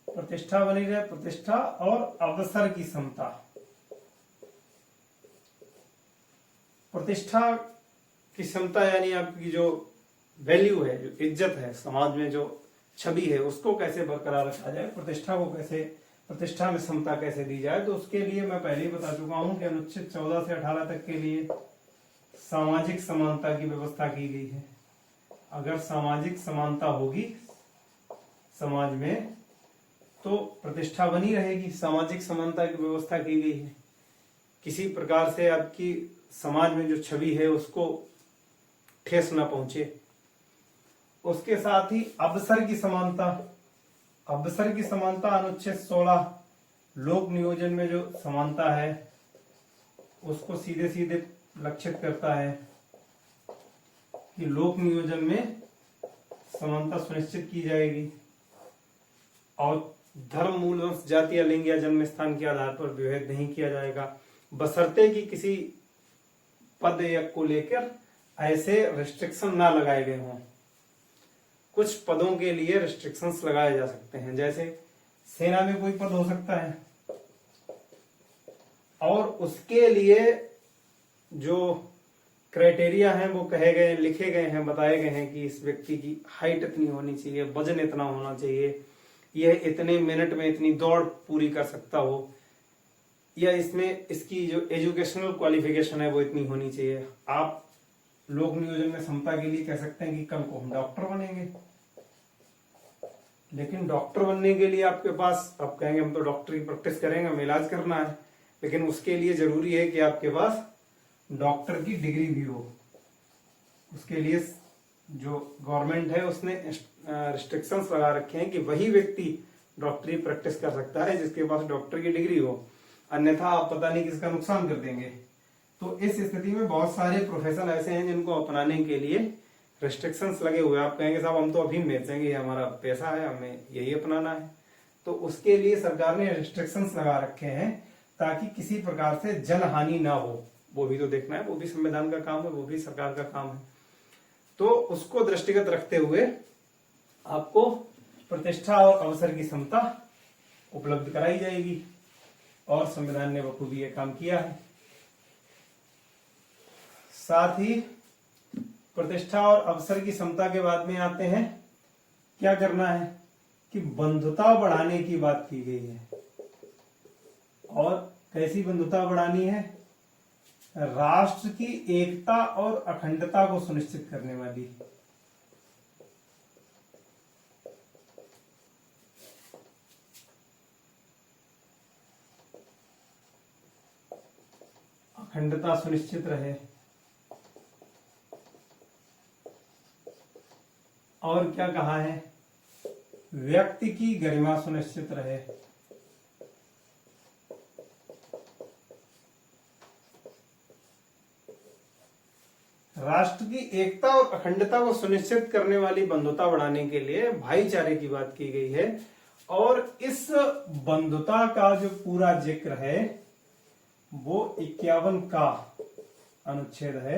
प्रतिष्ठा बनी रहे, प्रतिष्ठा और अवसर की समता। प्रतिष्ठा की क्षमता यानी आपकी जो वैल्यू है, जो इज्जत है, समाज में जो छवि है, उसको कैसे बरकरार रखा जाए, प्रतिष्ठा को कैसे, प्रतिष्ठा में समता कैसे दी जाए। तो उसके लिए मैं पहले ही बता चुका हूं कि अनुच्छेद 14 से 18 तक के लिए सामाजिक समानता की व्यवस्था की गई है। अगर सामाजिक समानता होगी समाज में तो प्रतिष्ठा बनी रहेगी। सामाजिक समानता की व्यवस्था की गई है। किसी प्रकार से आपकी समाज में जो छवि है उसको ठेस न पहुंचे। उसके साथ ही अवसर की समानता, अवसर की समानता अनुच्छेद 16 लोक नियोजन में जो समानता है उसको सीधे सीधे लक्षित करता है कि लोक नियोजन में समानता सुनिश्चित की जाएगी और धर्म, मूल, वंश, जाति या लिंग या जन्म स्थान के आधार पर विभेद नहीं किया जाएगा, बशर्ते कि किसी पद या को लेकर ऐसे रिस्ट्रिक्शन ना लगाए गए हों। कुछ पदों के लिए रिस्ट्रिक्शंस लगाए जा सकते हैं, जैसे सेना में कोई पद हो सकता है और उसके लिए जो क्राइटेरिया हैं वो कहे गए, लिखे गए हैं, बताए गए हैं कि इस व्यक्ति की हाइट इतनी होनी चाहिए, वजन इतना होना चाहिए, यह इतने मिनट में इतनी दौड़ पूरी कर सकता हो, या इसमें इसकी जो एजुकेशनल क्वालिफिकेशन है वो इतनी होनी चाहिए। आप लोक नियोजन में समता के लिए कह सकते हैं कि कल को हम डॉक्टर बनेंगे, लेकिन डॉक्टर बनने के लिए आपके पास, आप कहेंगे हम तो डॉक्टर की प्रैक्टिस करेंगे, हमें इलाज करना है, लेकिन उसके लिए जरूरी है कि आपके पास डॉक्टर की डिग्री भी हो। उसके लिए जो गवर्नमेंट है उसने रिस्ट्रिक्शंस लगा रखे हैं कि वही व्यक्ति डॉक्टरी प्रैक्टिस कर सकता है जिसके पास डॉक्टर की डिग्री हो, अन्यथा आप पता नहीं किसका नुकसान कर देंगे। तो इस स्थिति में बहुत सारे प्रोफेशन ऐसे हैं जिनको अपनाने के लिए रिस्ट्रिक्शंस लगे हुए। आप कहेंगे साहब हम तो अफीम बेचेंगे, हमारा पैसा है, हमें यही अपनाना है, तो उसके लिए सरकार ने रिस्ट्रिक्शंस लगा रखे हैं ताकि किसी प्रकार से जनहानि ना हो। वो भी तो देखना है, वो भी संविधान का काम है, वो भी सरकार का काम है। तो उसको दृष्टिगत रखते हुए आपको प्रतिष्ठा और अवसर की समता उपलब्ध कराई जाएगी और संविधान ने बखूबी ये काम किया है। साथ ही प्रतिष्ठा और अवसर की समता के बाद में आते हैं क्या करना है कि बंधुता बढ़ाने की बात की गई है। और कैसी बंधुता बढ़ानी है? राष्ट्र की एकता और अखंडता को सुनिश्चित करने वाली। अखंडता सुनिश्चित रहे और क्या कहा है? व्यक्ति की गरिमा सुनिश्चित रहे। राष्ट्र की एकता और अखंडता को सुनिश्चित करने वाली बंधुता बढ़ाने के लिए भाईचारे की बात की गई है और इस बंधुता का जो पूरा जिक्र है वो 51 का अनुच्छेद है।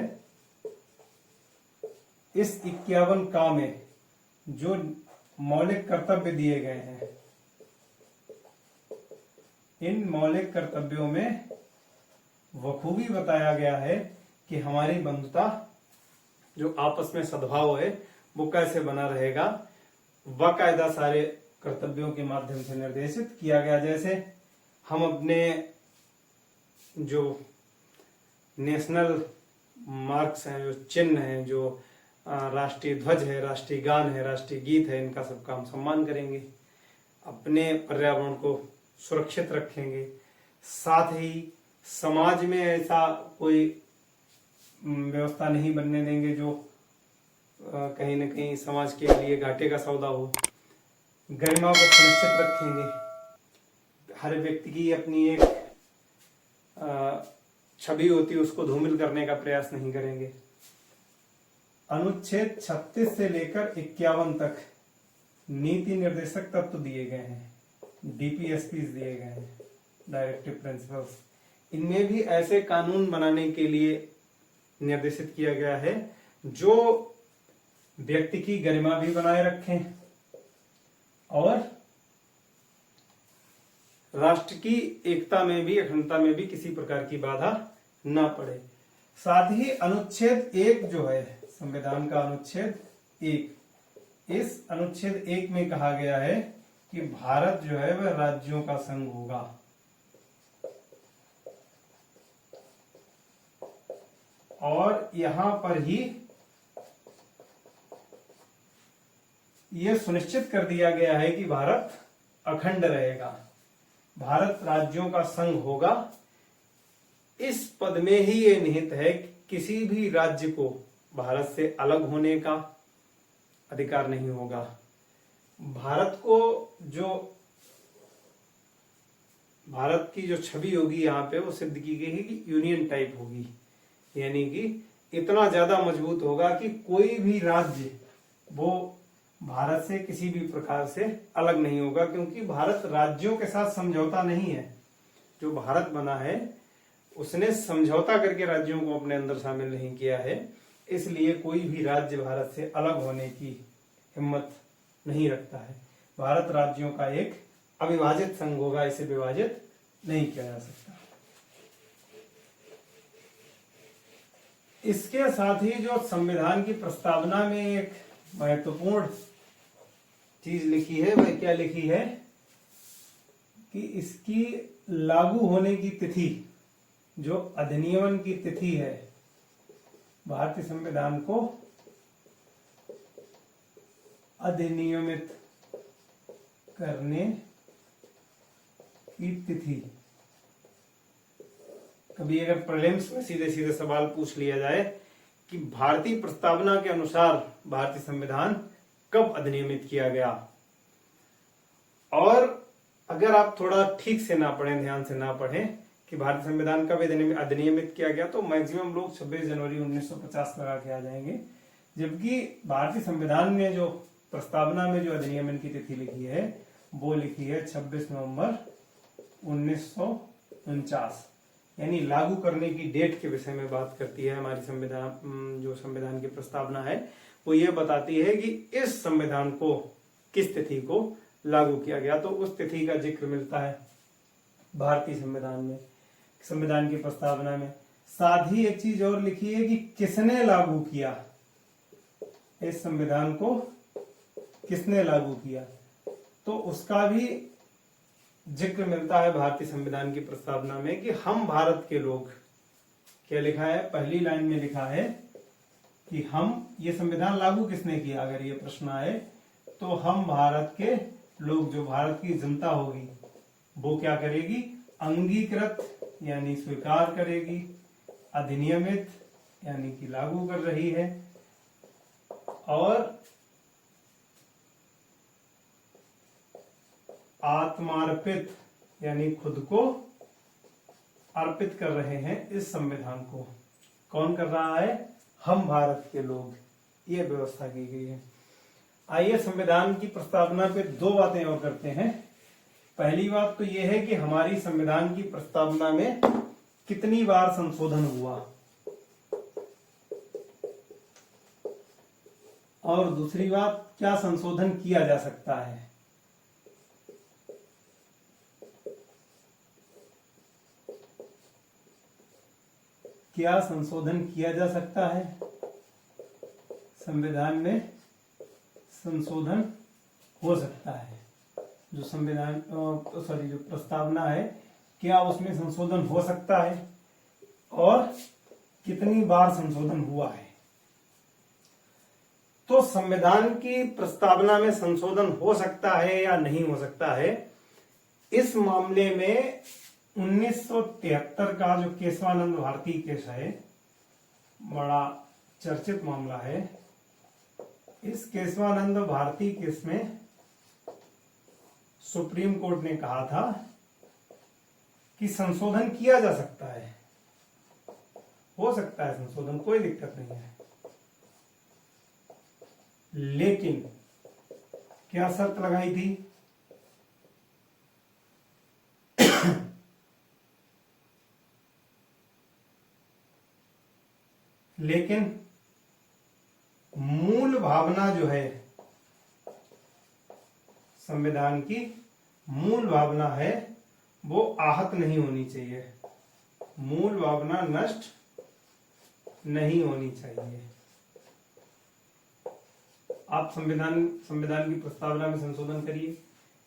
इस 51 का में जो मौलिक कर्तव्य दिए गए हैं, इन मौलिक कर्तव्यों में बखूबी बताया गया है कि हमारी बंधुता, जो आपस में सद्भाव है, वो कैसे बना रहेगा। बाकायदा सारे कर्तव्यों के माध्यम से निर्देशित किया गया। जैसे हम अपने जो नेशनल मार्क्स हैं, जो चिन्ह हैं, जो राष्ट्रीय ध्वज है, राष्ट्रीय गान है, राष्ट्रीय गीत है, इनका सबका हम सम्मान करेंगे, अपने पर्यावरण को सुरक्षित रखेंगे। साथ ही समाज में ऐसा कोई व्यवस्था नहीं बनने देंगे जो कहीं न कहीं समाज के लिए घाटे का सौदा हो। गरिमा को सुनिश्चित रखेंगे। हर व्यक्ति की अपनी एक छवि होती है, उसको धूमिल करने का प्रयास नहीं करेंगे। अनुच्छेद 36 से लेकर 51 तक नीति निर्देशक तत्व दिए गए हैं, डीपीएसपीज दिए गए हैं, डायरेक्टिव प्रिंसिपल्स। इनमें भी ऐसे कानून बनाने के लिए निर्देशित किया गया है जो व्यक्ति की गरिमा भी बनाए रखें और राष्ट्र की एकता में भी, अखंडता में भी किसी प्रकार की बाधा ना पड़े। साथ ही अनुच्छेद 1 जो है संविधान का, अनुच्छेद 1, इस अनुच्छेद 1 में कहा गया है कि भारत जो है वह राज्यों का संघ होगा। और यहां पर ही यह सुनिश्चित कर दिया गया है कि भारत अखंड रहेगा, भारत राज्यों का संघ होगा। इस पद में ही ये निहित है कि किसी भी राज्य को भारत से अलग होने का अधिकार नहीं होगा। भारत की जो छवि होगी यहाँ पे वो सिद्ध की गई है कि यूनियन टाइप होगी, यानी कि इतना ज्यादा मजबूत होगा कि कोई भी राज्य वो भारत से किसी भी प्रकार से अलग नहीं होगा, क्योंकि भारत राज्यों के साथ समझौता नहीं है। जो भारत बना है उसने समझौता करके राज्यों को अपने अंदर शामिल नहीं किया है, इसलिए कोई भी राज्य भारत से अलग होने की हिम्मत नहीं रखता है। भारत राज्यों का एक अविभाजित संघ होगा, इसे विभाजित नहीं किया जा सकता। इसके साथ ही जो संविधान की प्रस्तावना में एक महत्वपूर्ण चीज लिखी है वह क्या लिखी है कि इसकी लागू होने की तिथि, जो अधिनियमन की तिथि है, भारतीय संविधान को अधिनियमित करने की तिथि। कभी अगर प्रीलिम्स में सीधे सीधे सवाल पूछ लिया जाए कि भारतीय प्रस्तावना के अनुसार भारतीय संविधान कब अधिनियमित किया गया, और अगर आप थोड़ा ठीक से ना पढ़ें, ध्यान से ना पढ़ें कि भारतीय संविधान कब अधिनियमित किया गया, तो मैक्सिमम लोग 26 जनवरी 1950 लगा के आ जाएंगे। जबकि भारतीय संविधान में जो प्रस्तावना में जो अधिनियमन की तिथि लिखी है वो लिखी है 26 नवंबर 1949, यानी लागू करने की डेट के विषय में बात करती है हमारी संविधान। जो संविधान की प्रस्तावना है वो ये बताती है कि इस संविधान को किस तिथि को लागू किया गया, तो उस तिथि का जिक्र मिलता है भारतीय संविधान में, संविधान की प्रस्तावना में। साथ ही एक चीज और लिखी है कि किसने लागू किया, इस संविधान को किसने लागू किया, तो उसका भी जिक्र मिलता है भारतीय संविधान की प्रस्तावना में कि हम भारत के लोग, क्या लिखा है, पहली लाइन में लिखा है कि हम, ये संविधान लागू किसने किया, अगर ये प्रश्न आए तो हम भारत के लोग, जो भारत की जनता होगी वो क्या करेगी, अंगीकृत यानी स्वीकार करेगी, अधिनियमित यानी कि लागू कर रही है, और आत्मार्पित यानी खुद को अर्पित कर रहे हैं इस संविधान को। कौन कर रहा है, हम भारत के लोग, ये व्यवस्था की गई है। आइए संविधान की प्रस्तावना पे दो बातें और करते हैं। पहली बात तो यह है कि हमारी संविधान की प्रस्तावना में कितनी बार संशोधन हुआ, और दूसरी बात क्या संशोधन किया जा सकता है। क्या संशोधन किया जा सकता है, संविधान में संशोधन हो सकता है, जो संविधान जो प्रस्तावना है क्या उसमें संशोधन हो सकता है और कितनी बार संशोधन हुआ है। तो संविधान की प्रस्तावना में संशोधन हो सकता है या नहीं हो सकता है, इस मामले में 1973 का जो केशवानंद भारती केस है, बड़ा चर्चित मामला है। इस केशवानंद भारती केस में सुप्रीम कोर्ट ने कहा था कि संशोधन किया जा सकता है, हो सकता है संशोधन, कोई दिक्कत नहीं है, लेकिन क्या शर्त लगाई थी, लेकिन मूल भावना जो है संविधान की, मूल भावना है वो आहत नहीं होनी चाहिए, मूल भावना नष्ट नहीं होनी चाहिए। आप संविधान की प्रस्तावना में संशोधन करिए,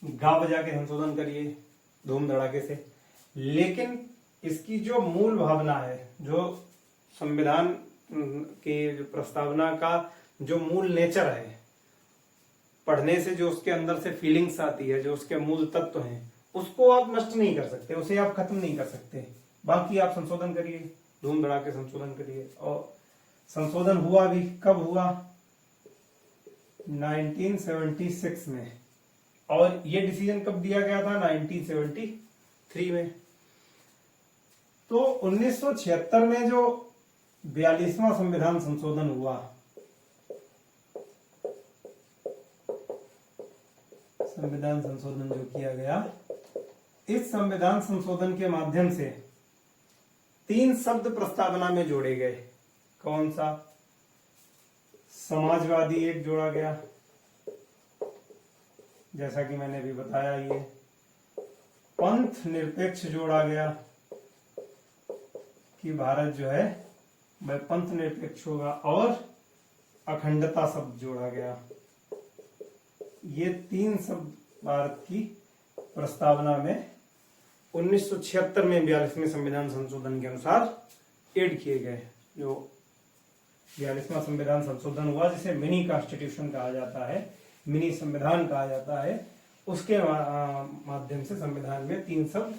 गा बजा के संशोधन करिए धूम धड़ाके से, लेकिन इसकी जो मूल भावना है, जो संविधान के जो प्रस्तावना का जो मूल नेचर है, पढ़ने से जो उसके अंदर से फीलिंग्स आती है, जो उसके मूल तत्व हैं, उसको आप नष्ट नहीं कर सकते, उसे आप खत्म नहीं कर सकते। बाकी आप संशोधन करिए, धूम बढ़ा के संशोधन करिए। और संशोधन हुआ भी कब हुआ? 1976 में। और ये डिसीजन कब दिया गया था? 1973 में। तो 1976 में जो 42वां संविधान संशोधन हुआ, संविधान संशोधन जो किया गया, इस संविधान संशोधन के माध्यम से 3 शब्द प्रस्तावना में जोड़े गए। कौन सा? समाजवादी एक जोड़ा गया, जैसा कि मैंने अभी बताया। ये पंथ निरपेक्ष जोड़ा गया कि भारत जो है वह पंथ निरपेक्ष होगा, और अखंडता शब्द जोड़ा गया। ये 3 शब्द भारत की प्रस्तावना में 1976 में 42वें संविधान संशोधन के अनुसार ऐड किए गए। जो 42वां संविधान संशोधन हुआ, जिसे मिनी कॉन्स्टिट्यूशन कहा जाता है, मिनी संविधान कहा जाता है, उसके माध्यम से संविधान में 3 शब्द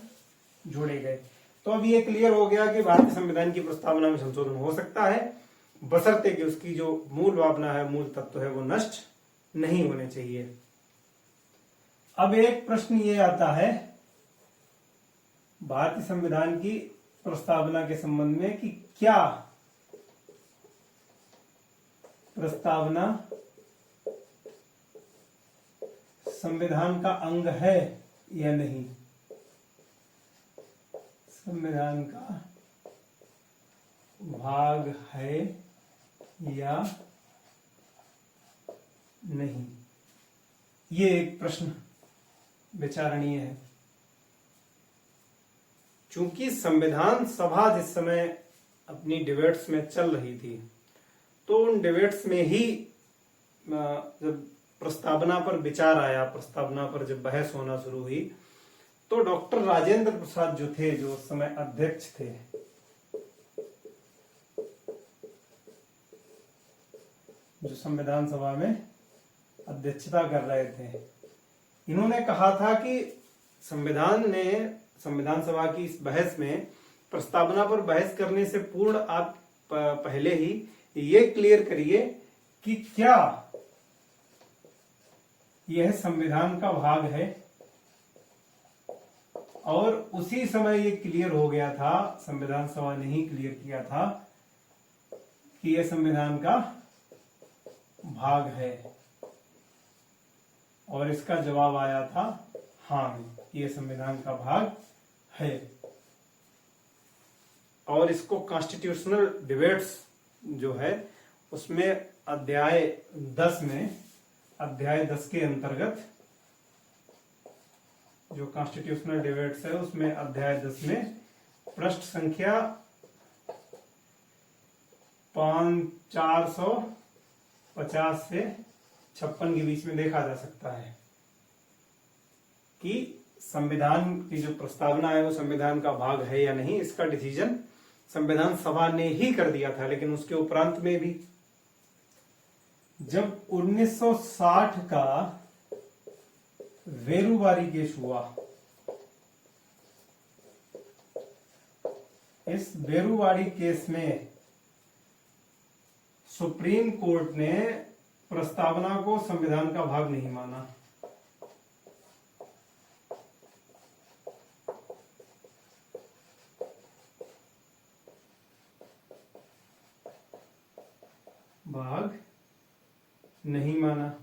जोड़े गए। तो अब ये क्लियर हो गया कि भारतीय संविधान की प्रस्तावना में संशोधन हो सकता है, बशर्ते कि उसकी जो मूल भावना है, मूल तत्व है, वो नष्ट नहीं होने चाहिए। अब एक प्रश्न ये आता है भारतीय संविधान की प्रस्तावना के संबंध में कि क्या प्रस्तावना संविधान का अंग है या नहीं, संविधान का भाग है या नहीं। ये एक प्रश्न विचारणीय है। चूंकि संविधान सभा जिस समय अपनी डिबेट्स में चल रही थी, तो उन डिबेट्स में ही जब प्रस्तावना पर विचार आया, प्रस्तावना पर जब बहस होना शुरू हुई, तो डॉक्टर राजेंद्र प्रसाद जो थे, जो उस समय अध्यक्ष थे, जो संविधान सभा में अध्यक्षता कर रहे थे, इन्होंने कहा था कि संविधान सभा की इस बहस में, प्रस्तावना पर बहस करने से पूर्व आप पहले ही ये क्लियर करिए कि क्या यह संविधान का भाग है। और उसी समय ये क्लियर हो गया था, संविधान सभा ने ही क्लियर किया था कि यह संविधान का भाग है, और इसका जवाब आया था हाँ, ये संविधान का भाग है। और इसको कॉन्स्टिट्यूशनल डिबेट्स जो है उसमें अध्याय 10 के अंतर्गत, जो कॉन्स्टिट्यूशनल डिबेट्स है उसमें अध्याय 10 में पृष्ठ संख्या 450 से 56 के बीच में देखा जा सकता है कि संविधान की जो प्रस्तावना है वो संविधान का भाग है या नहीं। इसका डिसीजन संविधान सभा ने ही कर दिया था, लेकिन उसके उपरांत में भी जब 1960 का वेरुवारी केस हुआ, इस वेरुवारी केस में सुप्रीम कोर्ट ने प्रस्तावना को संविधान का भाग नहीं माना। भाग नहीं माना।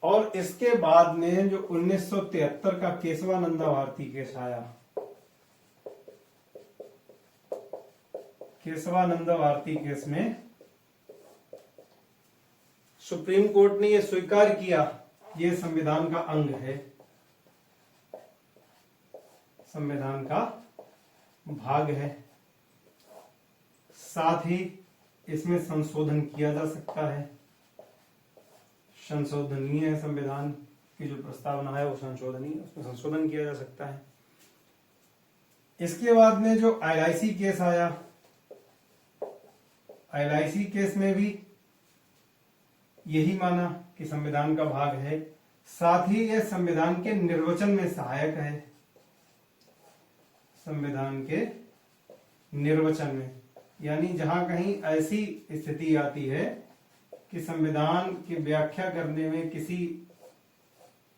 और इसके बाद में जो 1973 का केशवानंदा भारती केस आया, केशवानंदा भारती केस में सुप्रीम कोर्ट ने यह स्वीकार किया ये संविधान का अंग है, संविधान का भाग है। साथ ही इसमें संशोधन किया जा सकता है, संशोधनीय है, संविधान की जो प्रस्तावना है वो संशोधनीय, उसमें संशोधन किया जा सकता है। इसके बाद में जो एलआईसी केस आया, एलआईसी केस में भी यही माना कि संविधान का भाग है, साथ ही यह संविधान के निर्वचन में सहायक है। संविधान के निर्वचन में, यानी जहां कहीं ऐसी स्थिति आती है कि संविधान की व्याख्या करने में किसी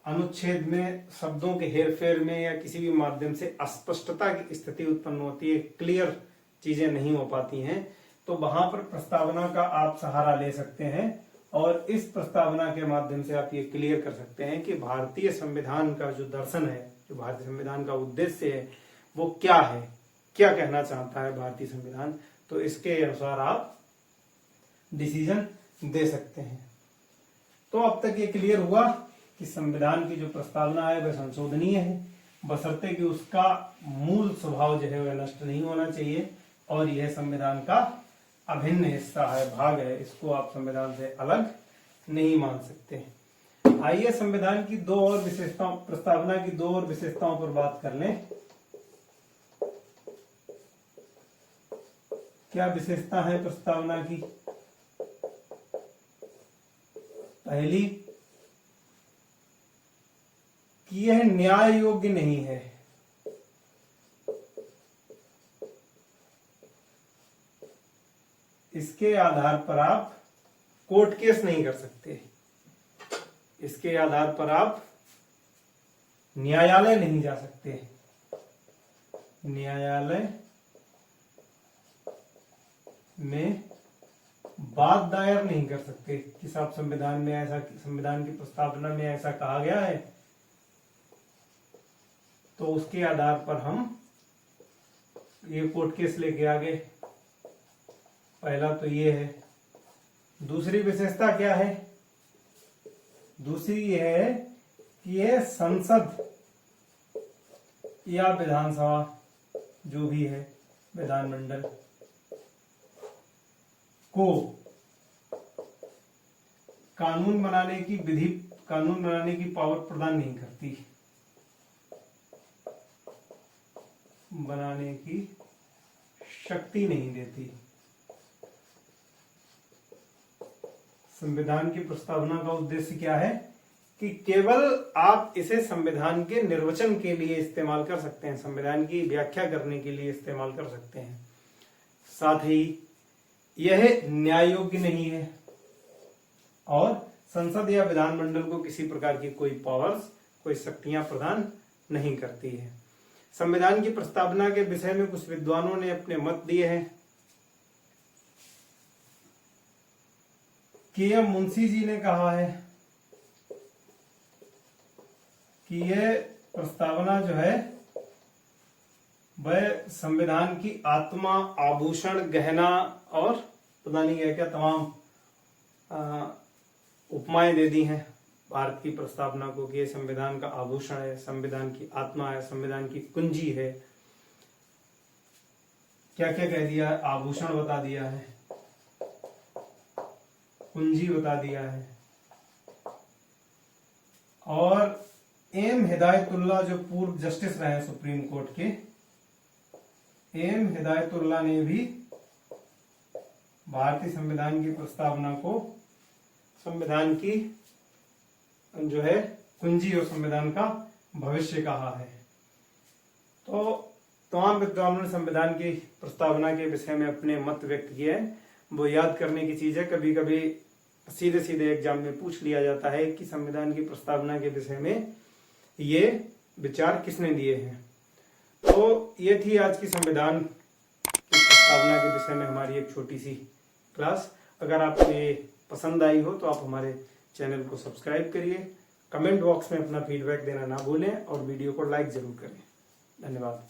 अनुच्छेद में शब्दों के हेरफेर में या किसी भी माध्यम से अस्पष्टता की स्थिति उत्पन्न होती है, क्लियर चीजें नहीं हो पाती हैं, तो वहां पर प्रस्तावना का आप सहारा ले सकते हैं और इस प्रस्तावना के माध्यम से आप ये क्लियर कर सकते हैं कि भारतीय संविधान का जो दर्शन है, जो भारतीय संविधान का उद्देश्य है, वो क्या है, क्या कहना चाहता है भारतीय संविधान। तो इसके अनुसार आप डिसीजन दे सकते हैं। तो अब तक ये क्लियर हुआ कि संविधान की जो प्रस्तावना है वह संशोधनीय है, बशर्ते कि उसका मूल स्वभाव जो है वह नष्ट नहीं होना चाहिए और यह संविधान का अभिन्न हिस्सा है, भाग है, इसको आप संविधान से अलग नहीं मान सकते। आइए संविधान की दो और विशेषताओं, प्रस्तावना की दो और विशेषताओं पर बात कर लें। क्या विशेषता है प्रस्तावना की? पहली कि यह न्याय योग्य नहीं है। इसके आधार पर आप कोर्ट केस नहीं कर सकते, इसके आधार पर आप न्यायालय नहीं जा सकते, न्यायालय में बात दायर नहीं कर सकते कि साहब संविधान में ऐसा, संविधान की प्रस्तावना में ऐसा कहा गया है, तो उसके आधार पर हम ये कोर्ट केस लेके आ गए। पहला तो ये है। दूसरी विशेषता क्या है? दूसरी ये है कि यह संसद या विधानसभा जो भी है, विधानमंडल को कानून बनाने की विधि, कानून बनाने की पावर प्रदान नहीं करती, बनाने की शक्ति नहीं देती। संविधान की प्रस्तावना का उद्देश्य क्या है कि केवल आप इसे संविधान के निर्वचन के लिए इस्तेमाल कर सकते हैं, संविधान की व्याख्या करने के लिए इस्तेमाल कर सकते हैं। साथ ही यह न्याय योग्य नहीं है और संसद या विधानमंडल को किसी प्रकार की कोई पावर्स, कोई शक्तियां प्रदान नहीं करती है। संविधान की प्रस्तावना के विषय में कुछ विद्वानों ने अपने मत दिए हैं। के एम मुंशी जी ने कहा है कि यह प्रस्तावना जो है वह संविधान की आत्मा, आभूषण, गहना और पता नहीं क्या क्या तमाम उपमाएं दे दी हैं भारत की प्रस्तावना को कि ये संविधान का आभूषण है, संविधान की आत्मा है, संविधान की कुंजी है। क्या क्या कह दिया है? आभूषण बता दिया है, कुंजी बता दिया है। और एम हिदायतुल्लाह जो पूर्व जस्टिस रहे हैं सुप्रीम कोर्ट के, एम हिदायतुल्लाह ने भी भारतीय संविधान की प्रस्तावना को संविधान की जो है कुंजी और संविधान का भविष्य कहा है। तो तमाम विद्वानों ने संविधान की प्रस्तावना के विषय में अपने मत व्यक्त किए हैं। वो याद करने की चीज है, कभी कभी सीधे सीधे एग्जाम में पूछ लिया जाता है कि संविधान की प्रस्तावना के विषय में ये विचार किसने दिए हैं। तो ये थी आज की संविधान की प्रस्तावना के विषय में हमारी एक छोटी सी क्लास। अगर आपको ये पसंद आई हो तो आप हमारे चैनल को सब्सक्राइब करिए, कमेंट बॉक्स में अपना फीडबैक देना ना भूलें और वीडियो को लाइक जरूर करें। धन्यवाद।